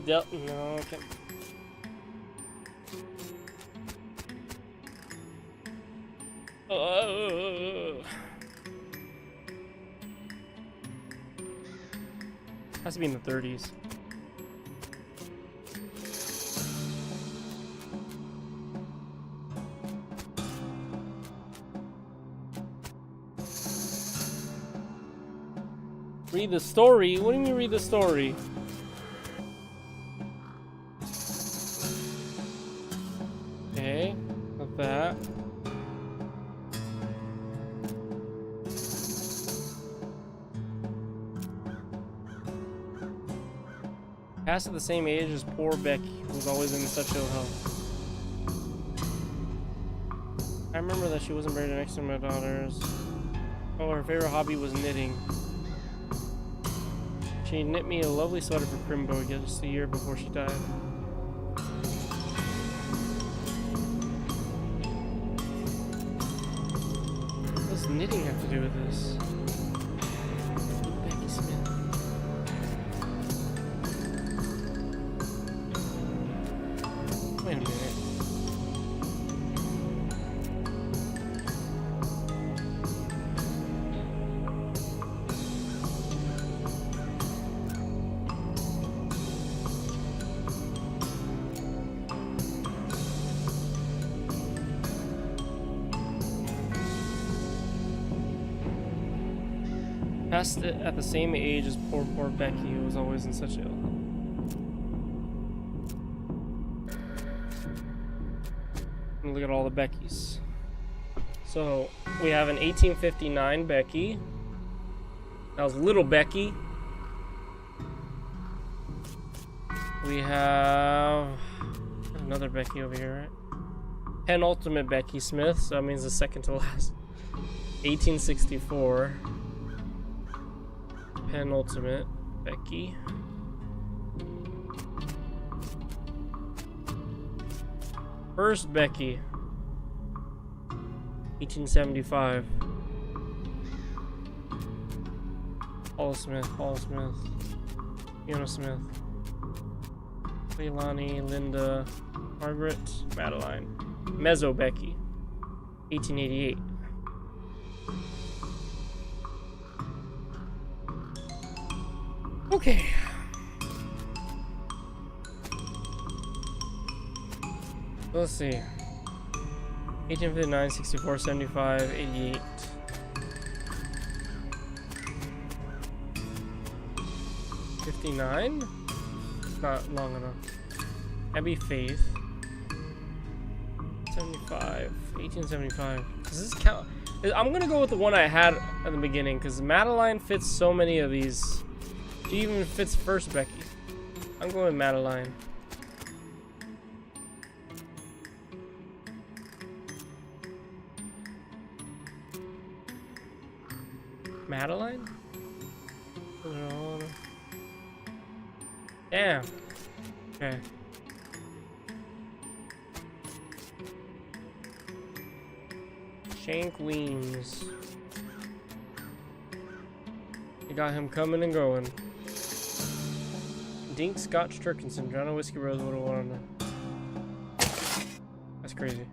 Speaker 1: No, okay. Has to be in the 30s. Read the story? What do you mean read the story? Okay, with that. Passed at the same age as poor Becky, who was always in such ill health. I remember that she wasn't buried next to my daughters. Oh, her favorite hobby was knitting. She knit me a lovely sweater for Crimbo just a year before she died. What does knitting have to do with this? Becky Smith. Wait a minute. Passed it at the same age as poor Becky, who was always in such ill health. Look at all the Beckys. So we have an 1859 Becky. That was little Becky. We have another Becky over here, right? Penultimate Becky Smith, so that means the second to last. 1864. Penultimate Becky. First Becky. 1875. Paul Smith, Fiona Smith, Leilani, Linda, Margaret, Madeline. Mezzo Becky. 1888. Okay. Let's see. 1859, 64, 75, 88. '59? Not long enough. Abby Faith. 75. 1875. Does this count? I'm gonna go with the one I had at the beginning because Madeline fits so many of these. She even fits first Becky. I'm going with Madeline. Madeline? Damn. Okay. Shank Weems. You got him coming and going. Dink Scotch Turkinson, John Whiskey Rose would have won. That's crazy.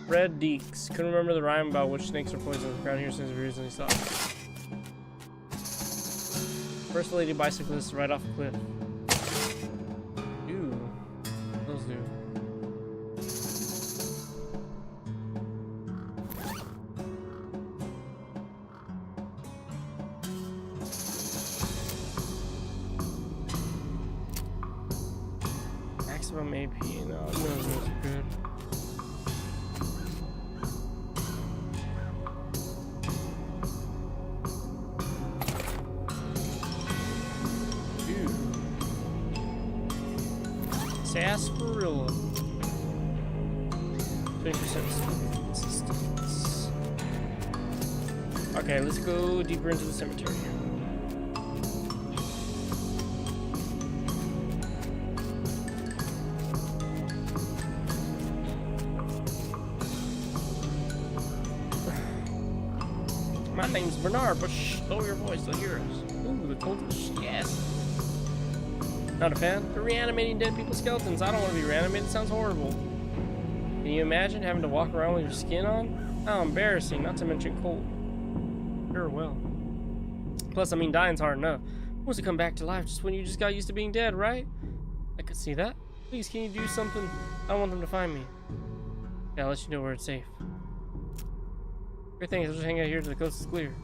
Speaker 1: Red Deeks. Couldn't remember the rhyme about which snakes are poisonous. Ground here since we recently saw. First lady bicyclist right off a cliff. Ooh. Those do. Maximum AP. No, those are good. Sarsaparilla. 20% consistence. Okay, let's go deeper into the cemetery. My name's Bernard, but shh, lower your voice, they'll hear us. Ooh, the cultists, yes. Not a fan? They're reanimating dead people's skeletons. I don't want to be reanimated, sounds horrible. Can you imagine having to walk around with your skin on? How embarrassing, not to mention cold. Farewell. Plus, I mean, dying's hard enough. Who wants to come back to life just when you just got used to being dead, right? I could see that. Please, can you do something? I don't want them to find me. Yeah, I'll let you know where it's safe. Great thing is, I'll just hang out here till the coast is clear.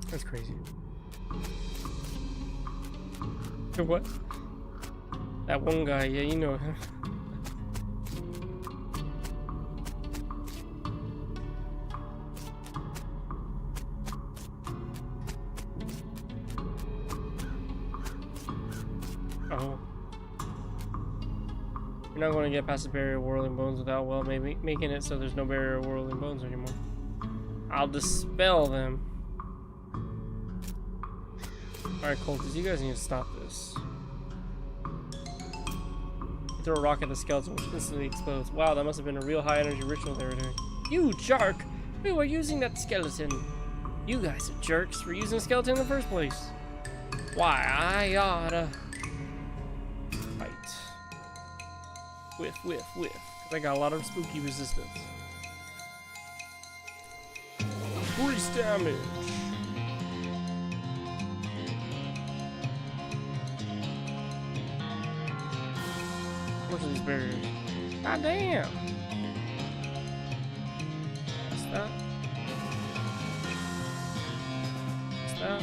Speaker 1: That's crazy. What? That one guy, yeah, you know him. Oh. You're not going to get past the barrier of whirling bones without, well, maybe making it so there's no barrier of whirling bones anymore. I'll dispel them. Alright, cultists, you guys need to stop this. Throw a rock at the skeleton, which instantly explodes. Wow, that must have been a real high energy ritual they were doing. You jerk! We were using that skeleton. You guys are jerks for using a skeleton in the first place. Why, I oughta... Fight. Whiff, whiff, whiff. Because I got a lot of spooky resistance. Increase damage. What's these barriers? God damn! What's that? What's that?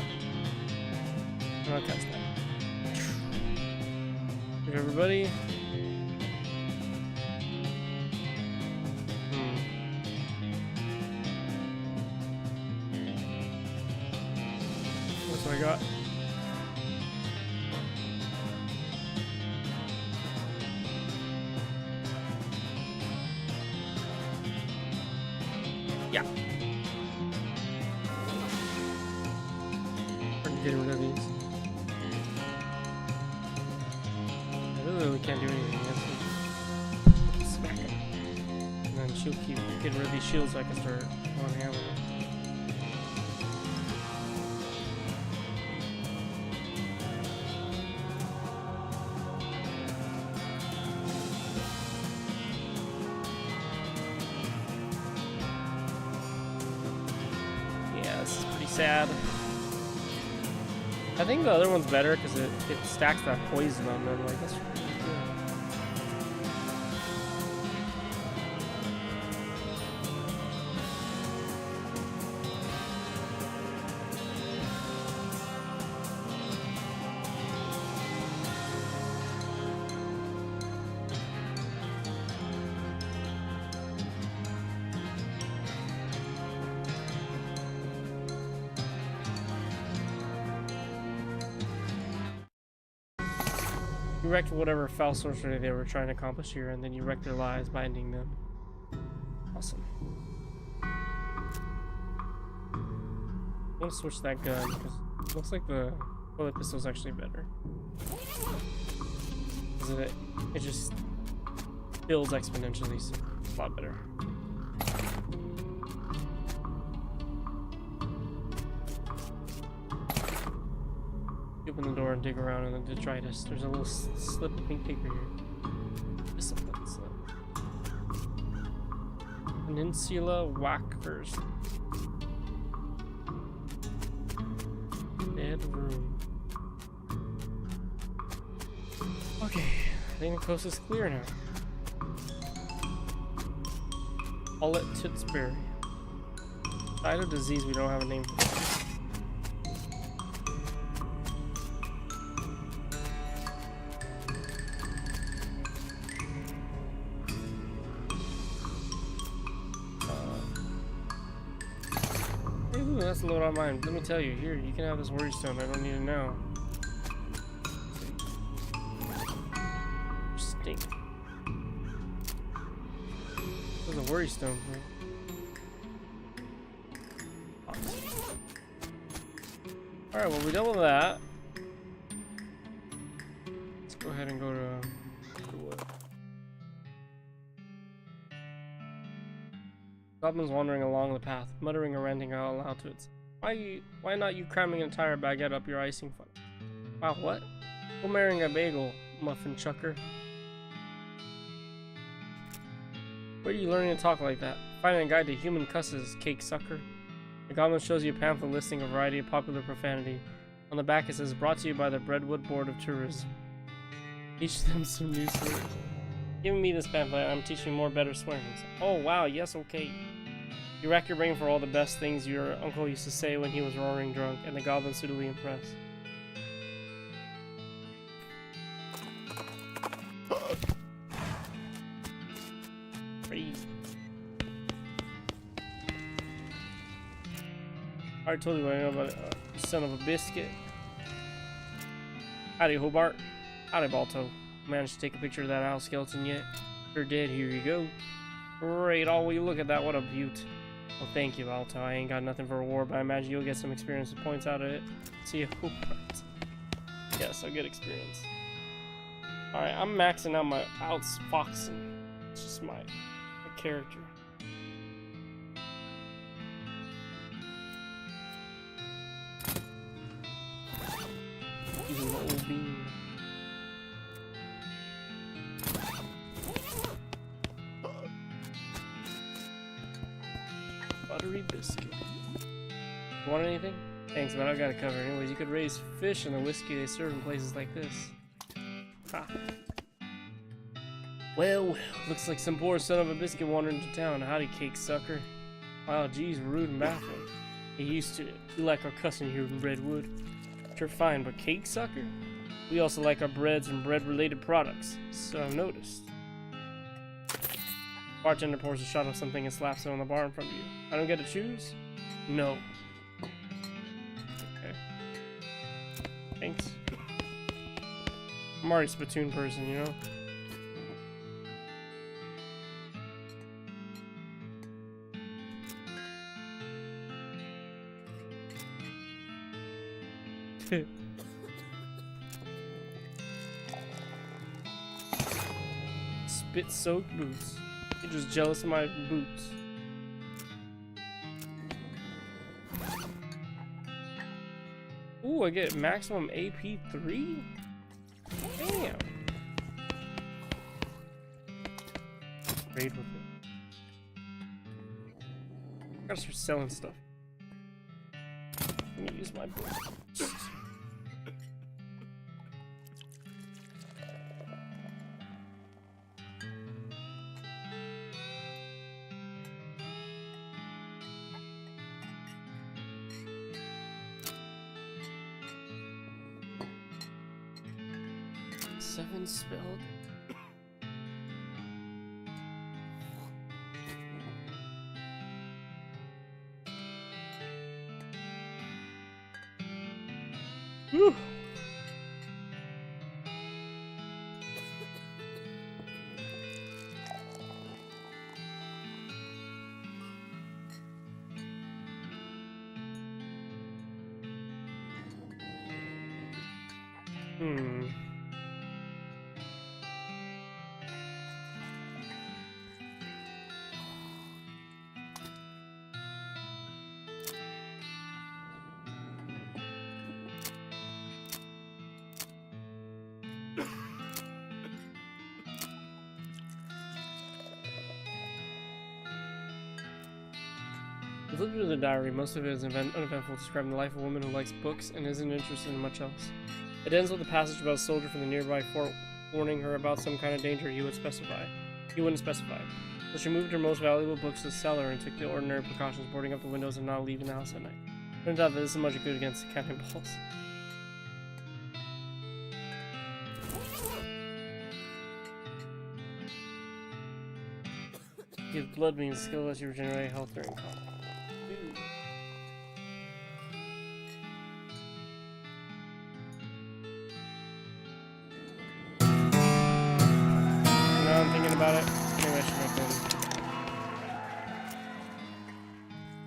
Speaker 1: I'm not touch that. Give everybody. What's what I got? Yeah. We're getting rid of these. I really can't do anything. That's smack it. And then she'll keep getting rid of these shields so I can start one hammering them. Sad. I think the other one's better because it stacks that poison on them. Like that's pretty good. You wrecked whatever foul sorcery they were trying to accomplish here, and then you wrecked their lives by ending them. Awesome. I'm gonna switch that gun because it looks like the bullet pistol is actually better. Because it just builds exponentially, so it's a lot better. Open the door and dig around in the detritus. There's a little slip of pink paper here. Discipline slip. Peninsula Whackers. Dead room. Okay, I think the coast is clear now. Paulet Titsbury. Died of disease we don't have a name for. that's a little on mine. Let me tell you, here, you can have this worry stone. I don't need it now. Stink. There's a worry stone here. Alright, well, we done with that. Let's go ahead and go to what? Goblins wandering along the path, muttering or ranting out loud to it. Why not you cramming an entire baguette up your icing fun? Wow, what? Go marrying a bagel, muffin chucker. Where are you learning to talk like that? Finding a guide to human cusses, cake sucker. The goblin shows you a pamphlet listing a variety of popular profanity. On the back it says, brought to you by the Breadwood Board of Tourism. Teach them some new swears. Giving me this pamphlet, I'm teaching more better swearings. Oh wow, yes, okay. You rack your brain for all the best things your uncle used to say when he was roaring drunk, and the goblin suitably impressed. Free. I already told you what I know about it. Son of a biscuit. Howdy, Hobart. Howdy, Balto. Managed to take a picture of that owl skeleton yet? Sure did. Here you go. Great. Oh, will you look at that? What a beaut. Well, thank you, Balto. I ain't got nothing for a reward, but I imagine you'll get some experience points out of it. See you, Hobart. Yes, I'll get experience. Alright, I'm maxing out my outfoxing. It's just my character. Using the old beam. Buttery biscuit. Want anything? Thanks, but I got it covered. Anyways, you could raise fish in the whiskey they serve in places like this. Ha. Well, looks like some poor son of a biscuit wandered into town. Howdy, cake sucker. Wow, geez, rude and baffling. Get used to it. We like our cussing here in Redwood. Sure fine, but cake sucker? We also like our breads and bread-related products, so I've noticed. Bartender pours a shot of something and slaps it on the bar in front of you. I don't get to choose? No. Okay. Thanks. I'm already a spittoon person, you know? Spit-soaked boots. You're just jealous of my boots. Ooh, I get maximum AP 3? Damn. Trade with it. I gotta start selling stuff. Let me use my boots. Seven spelled. Whew. I've looked through the diary. Most of it is uneventful, describing the life of a woman who likes books and isn't interested in much else. It ends with a passage about a soldier from the nearby fort warning her about some kind of danger he wouldn't specify. So she moved her most valuable books to the cellar and took the ordinary precautions, boarding up the windows and not leaving the house at night. Turns out that this is much good against the cannonballs. Give blood means skill lets you regenerate health during combat.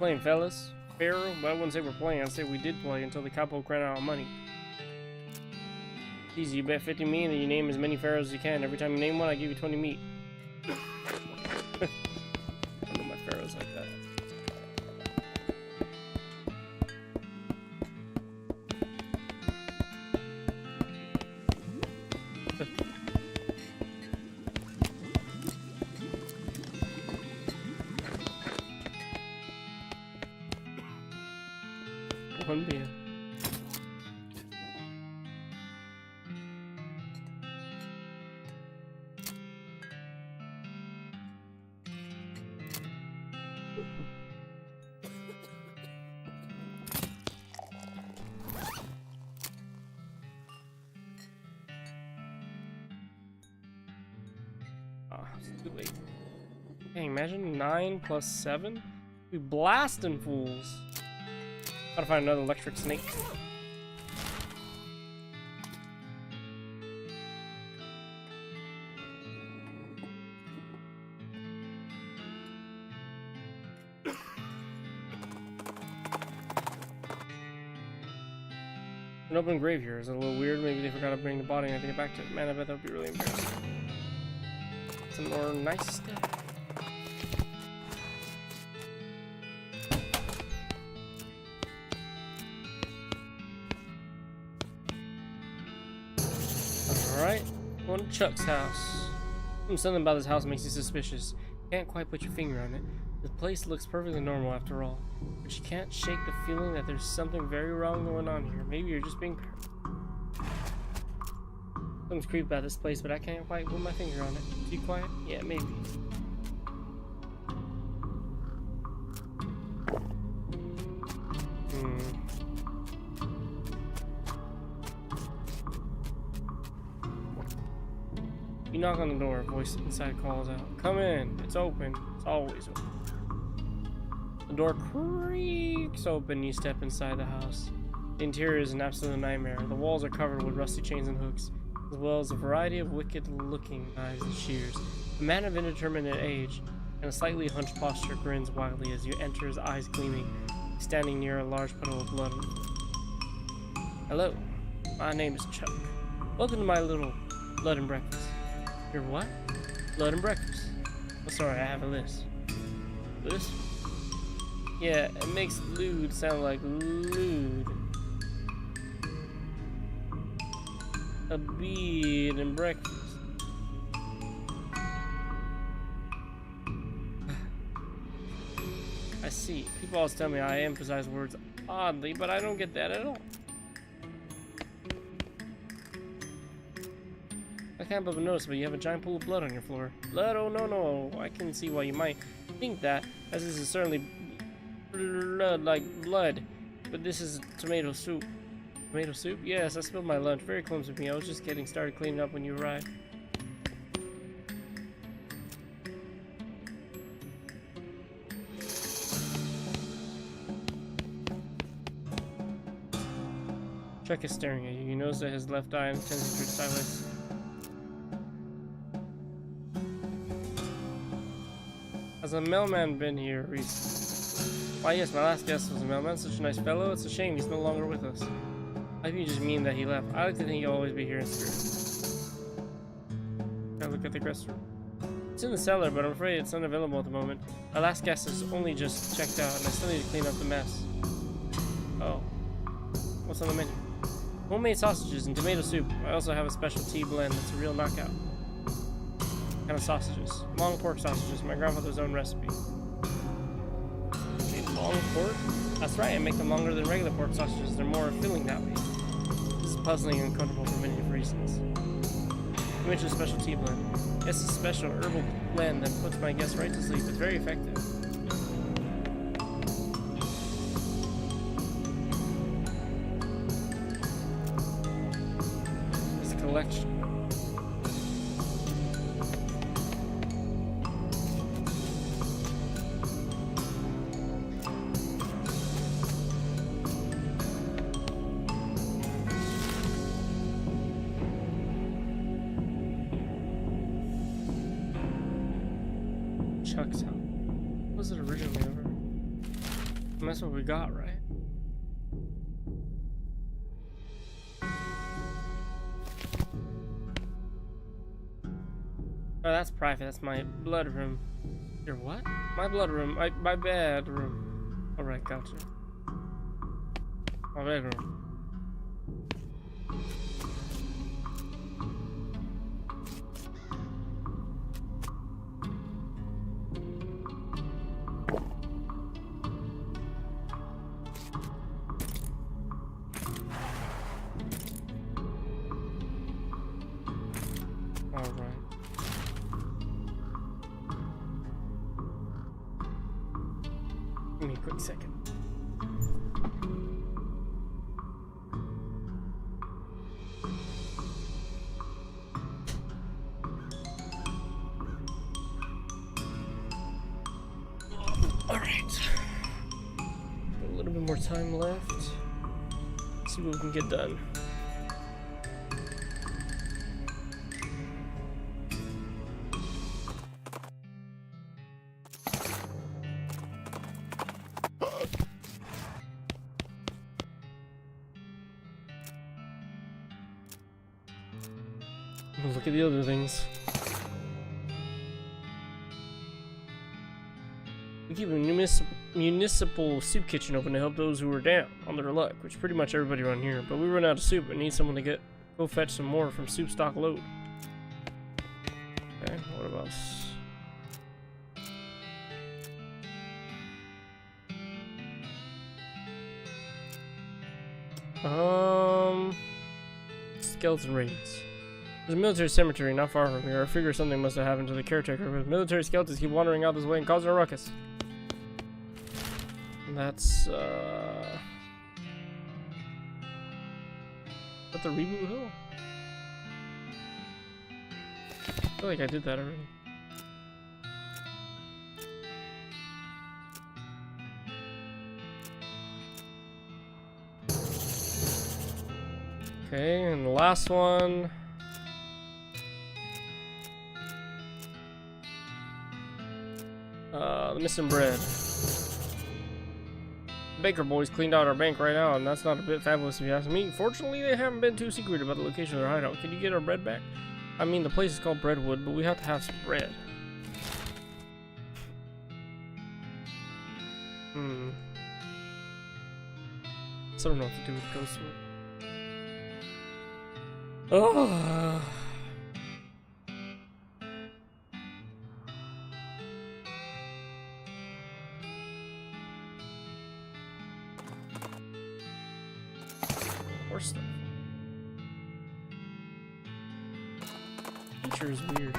Speaker 1: Playing, fellas. Pharaoh? Well, I wouldn't say we're playing. I'd say we did play until the capo ran out of money. Easy, you bet 50 meat that you name as many pharaohs as you can. Every time you name one, I give you 20 meat. I know my pharaohs like that. One beer. It's too late. Hey, imagine 9 plus 7? We blasting fools. Gotta find another electric snake. An open grave here is a little weird. Maybe they forgot to bring the body and I have to get back to it. Man, I bet that would be really embarrassing. Some more nice stuff. Alright, going to Chuck's house. Something about this house makes you suspicious. Can't quite put your finger on it. The place looks perfectly normal after all. But you can't shake the feeling that there's something very wrong going on here. Maybe you're just being paranoid. Something's creepy about this place, but I can't quite put my finger on it. Too quiet? Yeah, maybe. You knock on the door, a voice inside calls out. Come in, it's open. It's always open. The door creaks open, you step inside the house. The interior is an absolute nightmare. The walls are covered with rusty chains and hooks, as well as a variety of wicked-looking knives and shears. A man of indeterminate age and a slightly hunched posture grins wildly as you enter, his eyes gleaming, standing near a large puddle of blood. Hello, my name is Chuck. Welcome to my little blood and breakfast. Your what? Blood and breakfast. Oh, sorry, I have a list. List? Yeah, it makes lewd sound like lewd. A bed and breakfast. I see. People always tell me I emphasize words oddly, but I don't get that at all. I can't but notice, but you have a giant pool of blood on your floor. Blood? Oh no. I can see why you might think that, as this is certainly blood like blood. But this is tomato soup. Tomato soup? Yes, I spilled my lunch. Very clumsy of me. I was just getting started cleaning up when you arrived. Chuck is staring at you. You notice that his left eye tends to droop sideways. Has a mailman been here recently? Why, yes, my last guest was a mailman. Such a nice fellow. It's a shame he's no longer with us. I think you just mean that he left. I like to think he'll always be here in spirit. Gotta look at the guest room. It's in the cellar, but I'm afraid it's unavailable at the moment. My last guest has only just checked out, and I still need to clean up the mess. Oh. What's on the menu? Homemade sausages and tomato soup. I also have a special tea blend that's a real knockout. What kind of sausages? Long pork sausages, my grandfather's own recipe. Long pork? That's right, I make them longer than regular pork sausages. They're more filling that way. This is puzzling and uncomfortable for many different reasons. You mentioned a special tea blend. It's a special herbal blend that puts my guests right to sleep. It's very effective. It's a collection. Chuck's house. What was it originally over? And that's what we got, right? Oh, that's private. That's my blood room. Your what? My blood room. My bed room. Alright, gotcha. My bedroom. Give me a quick second. Alright. A little bit more time left. See what we can get done. Look at the other things. We keep a municipal soup kitchen open to help those who are down on their luck, which pretty much everybody around here. But we run out of soup and need someone to go fetch some more from soup stock load. Okay, what about skeleton raids. There's a military cemetery not far from here. I figure something must have happened to the caretaker, but military skeletons keep wandering out this way and causing a ruckus. And that's, is that the reboot hill? I feel like I did that already. Okay, and the last one. The missing bread. The baker boys cleaned out our bank right now, and that's not a bit fabulous if you ask me. Fortunately, they haven't been too secret about the location of their hideout. Can you get our bread back? I mean, the place is called Breadwood, but we have to have some bread. So I don't know what to do with Ghostwood. Oh. More stuff. Feature is weird.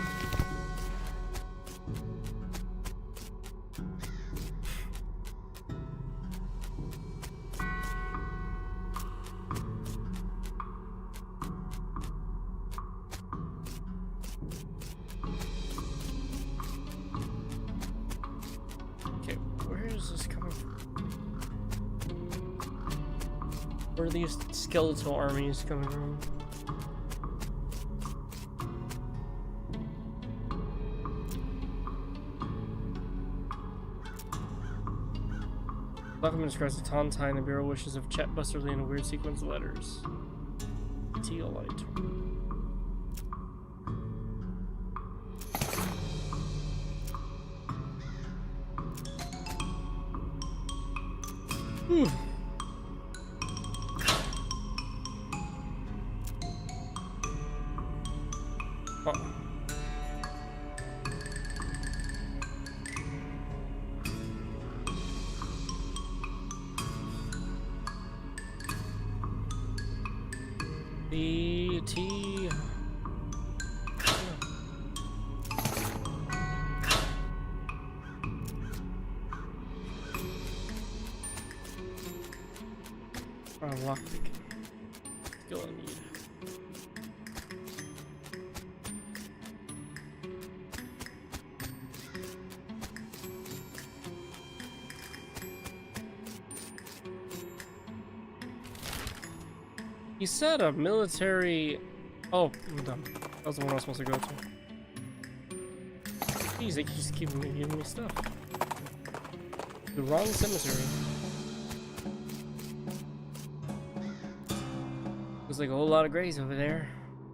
Speaker 1: Okay, where is this coming from? Where are these skeletal armies coming from? Document describes the Tauntaun and the Bureau wishes of Chet Busterly in a weird sequence of letters. Teolite. Whew. T. Lockpick. Skill I need. He said a military. Oh, I'm done. That was the one I was supposed to go to. Jeez, they just keep giving me stuff. The wrong cemetery. Looks like a whole lot of grays over there.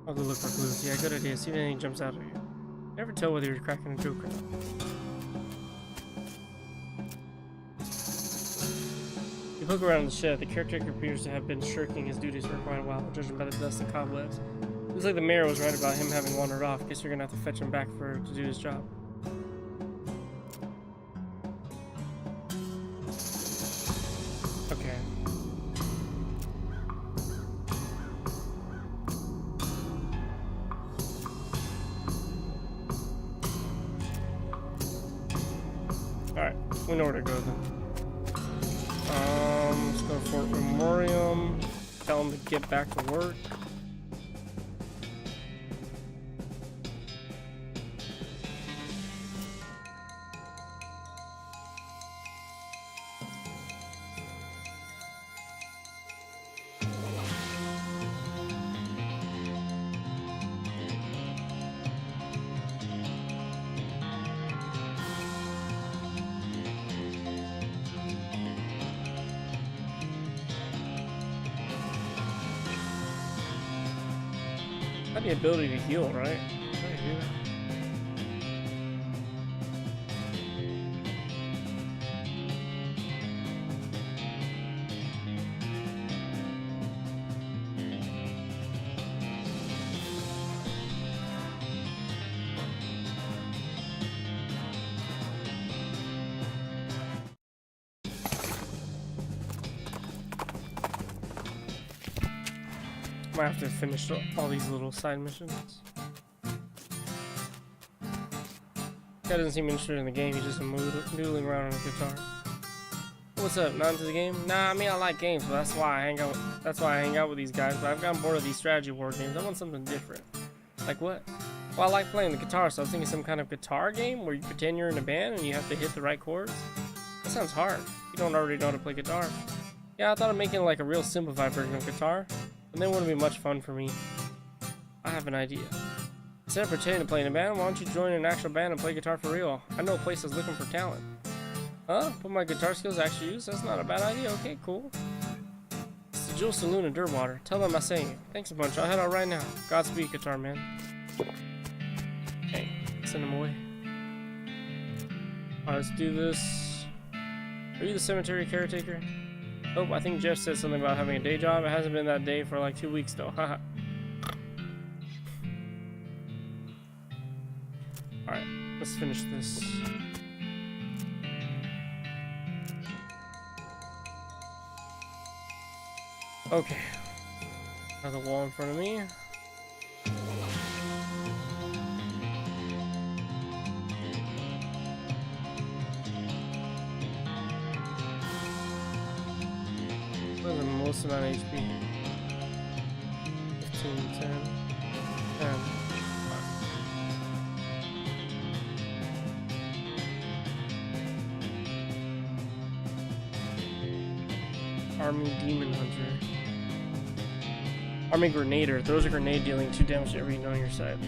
Speaker 1: I'll go look for clues. Yeah, good idea. See if anything jumps out at you. Never tell whether you're cracking a joke or not. You poke around the shed. The caretaker appears to have been shirking his duties for quite a while, judging by the dust and cobwebs. Looks like the mayor was right about him having wandered off. Guess you're gonna have to fetch him back to do his job. Okay. Alright, we know where to go then. Let's go to Fort Memoriam. Tell him to get back to work. Had the ability to heal, right? How do I do that? Might have to finish all these little side missions. Guy doesn't seem interested in the game, he's just noodling around on a guitar. What's up? Not into the game? Nah, I mean I like games, but that's why I hang out with these guys, but I've gotten bored of these strategy war games. I want something different. Like what? Well, I like playing the guitar, so I was thinking some kind of guitar game where you pretend you're in a band and you have to hit the right chords. That sounds hard. You don't already know how to play guitar. Yeah, I thought of making like a real simplified version of guitar. And then wouldn't be much fun for me. I have an idea. Instead of pretending to play in a band, why don't you join an actual band and play guitar for real? I know a place that's looking for talent. Huh? Put my guitar skills to actual use? That's not a bad idea. Okay, cool. It's the Jewel Saloon in Dirtwater. Tell them I sang it. Thanks a bunch. I'll head out right now. Godspeed, guitar man. Hey, send him away. Alright, let's do this. Are you the cemetery caretaker? Oh, I think Jeff said something about having a day job. It hasn't been that day for like 2 weeks though. Haha. Alright, let's finish this. Okay. Another wall in front of me. Most amount of HP. 15, 10, 10. Army Demon Hunter. Army Grenader. Throws a grenade dealing 2 damage to every unit on your side.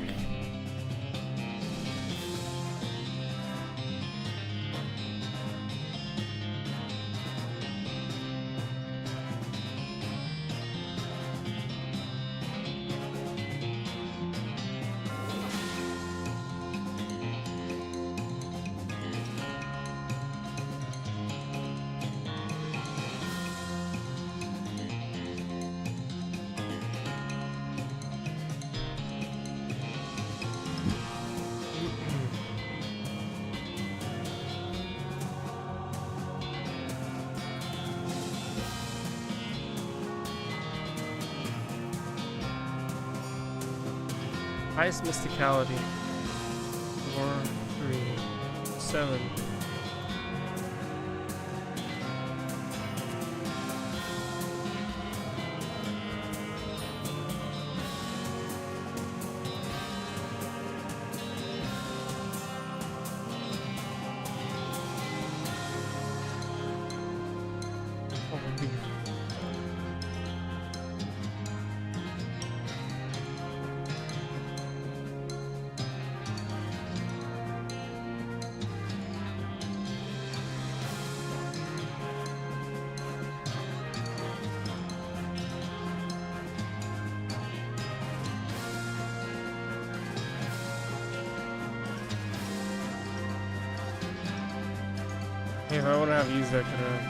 Speaker 1: Highest mysticality. 4, 3, 7. if I wouldn't have used that, could have.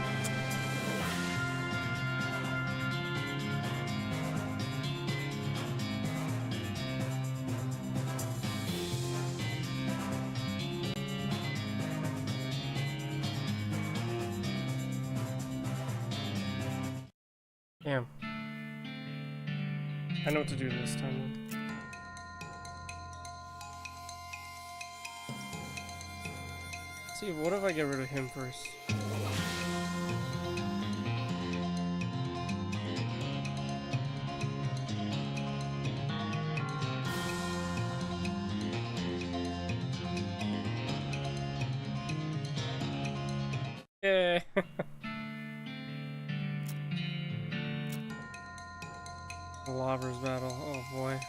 Speaker 1: Damn. I know what to do this time then. See, what if I get rid of him first? Yeah. Lovers battle. Oh boy.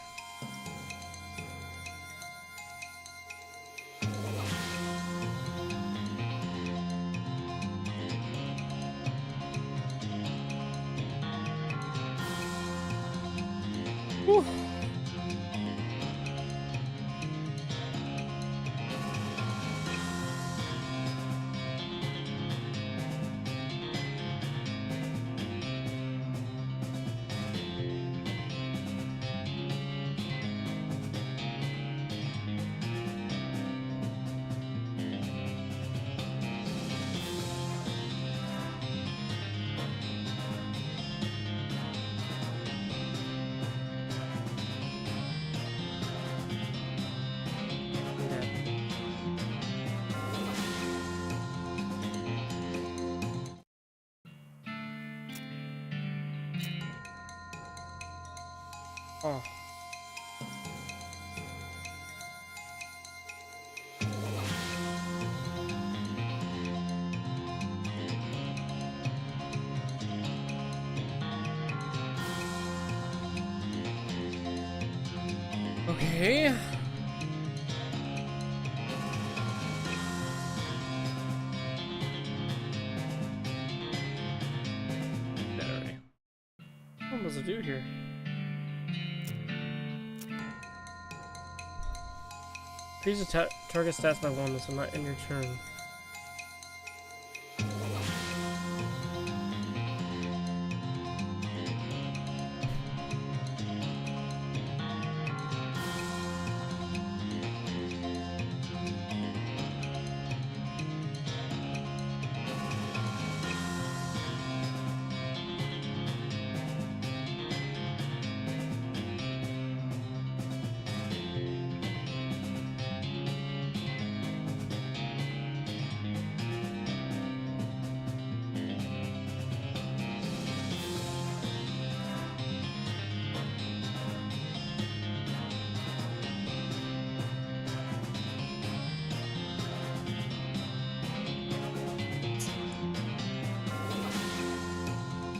Speaker 1: Whew. Oh. Okay. Alright. What was it do here? Increase the target stats by 1, this will not end your turn.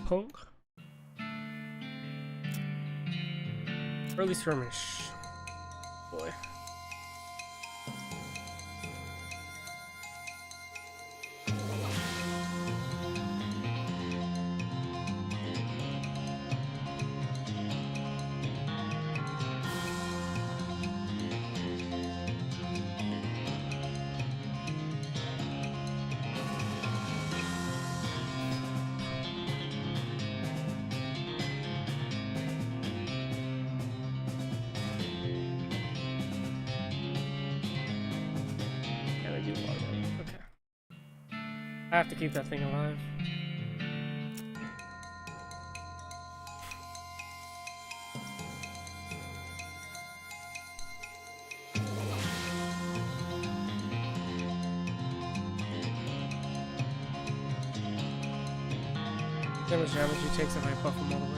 Speaker 1: Punk. Early skirmish. Boy. I have to keep that thing alive. How much damage he takes if I buff him all the way.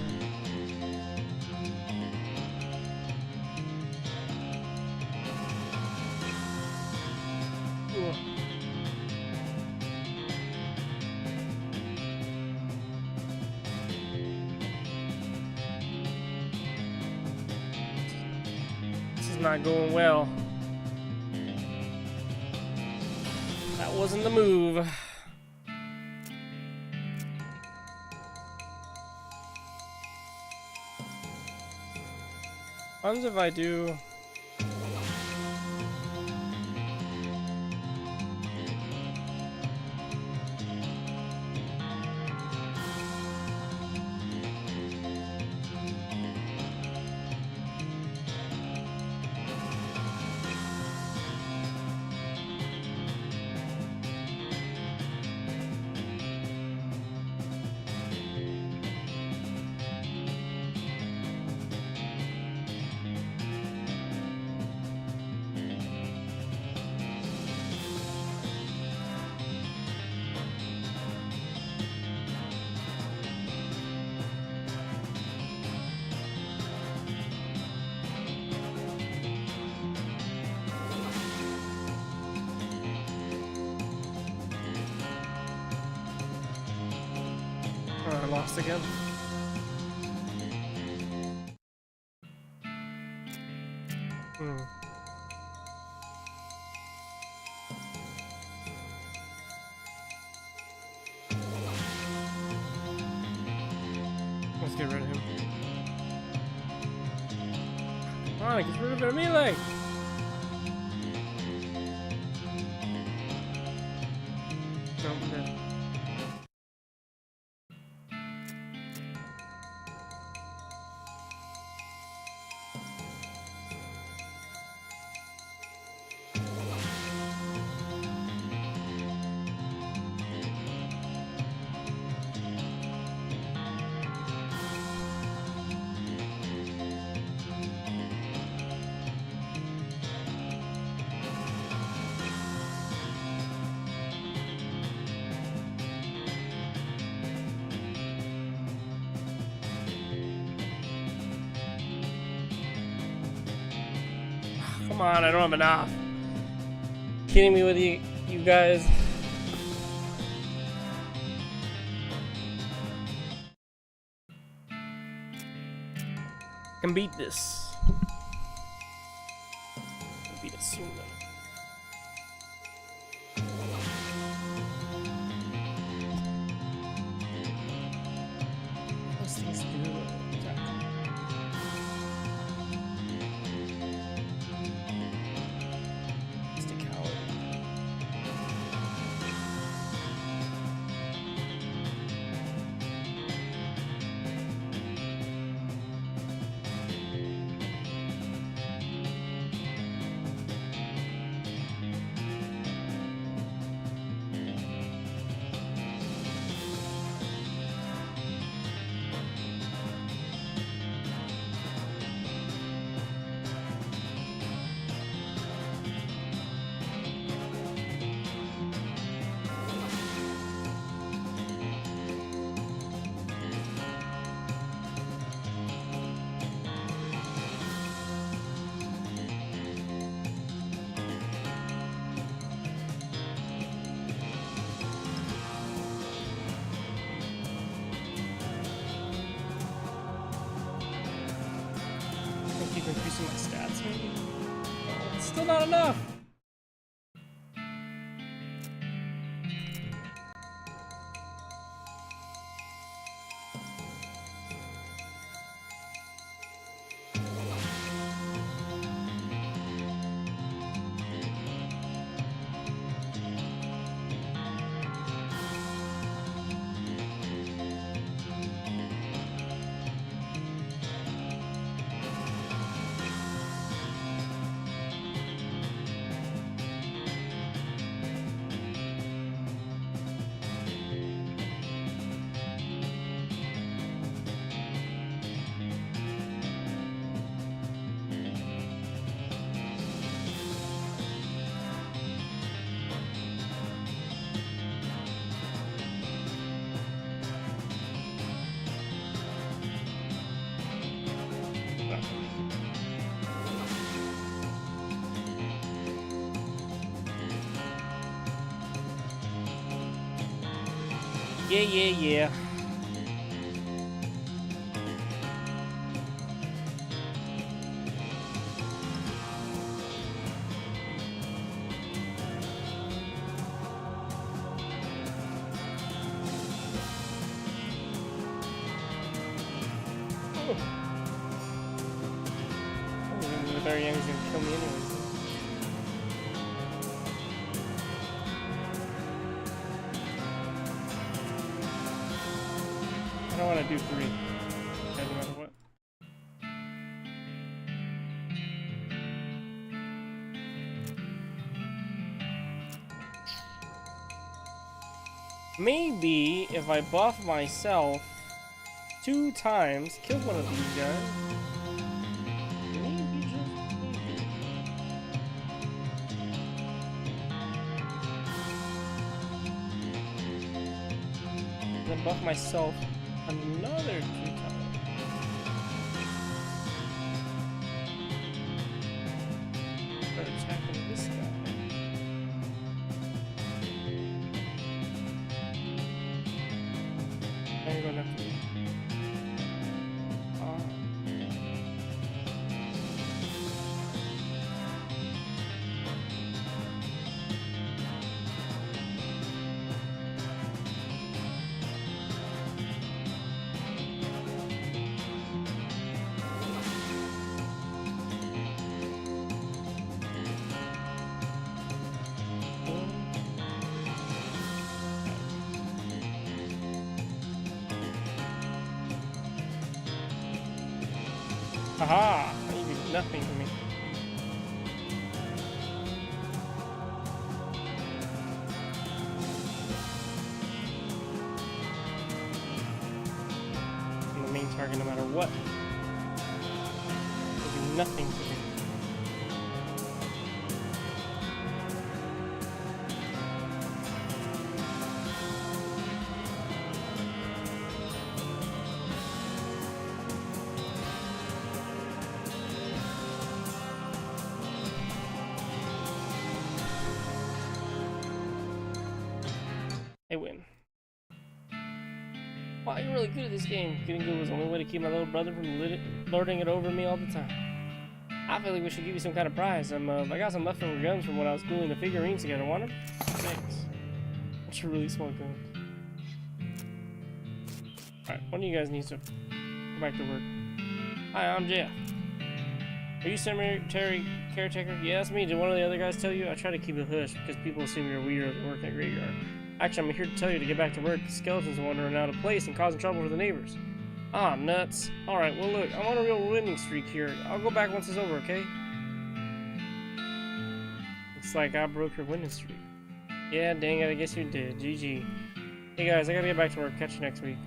Speaker 1: Not going well. That wasn't the move. What happens if I do? I lost again. Let's get rid of him. Come on, get rid of their melee! No, I'm dead. Come on, I don't have enough. Kidding me with you guys? I can beat this. I'll beat it soon though. Those things do attack. Just a coward. Keep increasing my stats, maybe? Oh, it's still not enough! Yeah. Oh, the very young is gonna kill me anyway. I don't want to do 3, no matter what. Maybe if I buff myself 2 times, kill one of these guys. Maybe, just maybe. Then buff myself another 2 times. Start attacking this guy. Now you're gonna have to Aha! You do nothing to me. I'm the main target no matter what. You do nothing to me. They win. Wow, you're really good at this game. Getting good was the only way to keep my little brother from lording it over me all the time. I feel like we should give you some kind of prize. I got some leftover guns from when I was gluing the figurines together. Want them? Thanks. That's a really small gun. Alright, one of you guys needs to go back to work. Hi, I'm Jeff. Are you cemetery caretaker? Yeah, that's me. Did one of the other guys tell you? I try to keep it hush because people assume you're weird and work at a graveyard. Actually, I'm here to tell you to get back to work. The skeletons are wandering out of place and causing trouble for the neighbors. Ah, nuts. Alright, well look, I'm on a real winning streak here. I'll go back once it's over, okay? Looks like I broke your winning streak. Yeah, dang it, I guess you did. GG. Hey guys, I gotta get back to work. Catch you next week.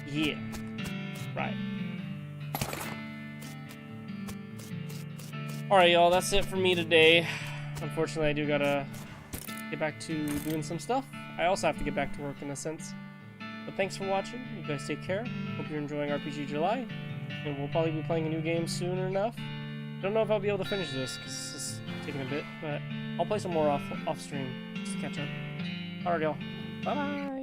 Speaker 1: Yeah. Right. Alright, y'all, that's it for me today. Unfortunately, I do gotta get back to doing some stuff. I also have to get back to work in a sense. But thanks for watching. You guys take care. Hope you're enjoying RPG July. And we'll probably be playing a new game soon enough. Don't know if I'll be able to finish this because it's taking a bit, but I'll play some more off stream just to catch up. Alright, y'all. Bye bye.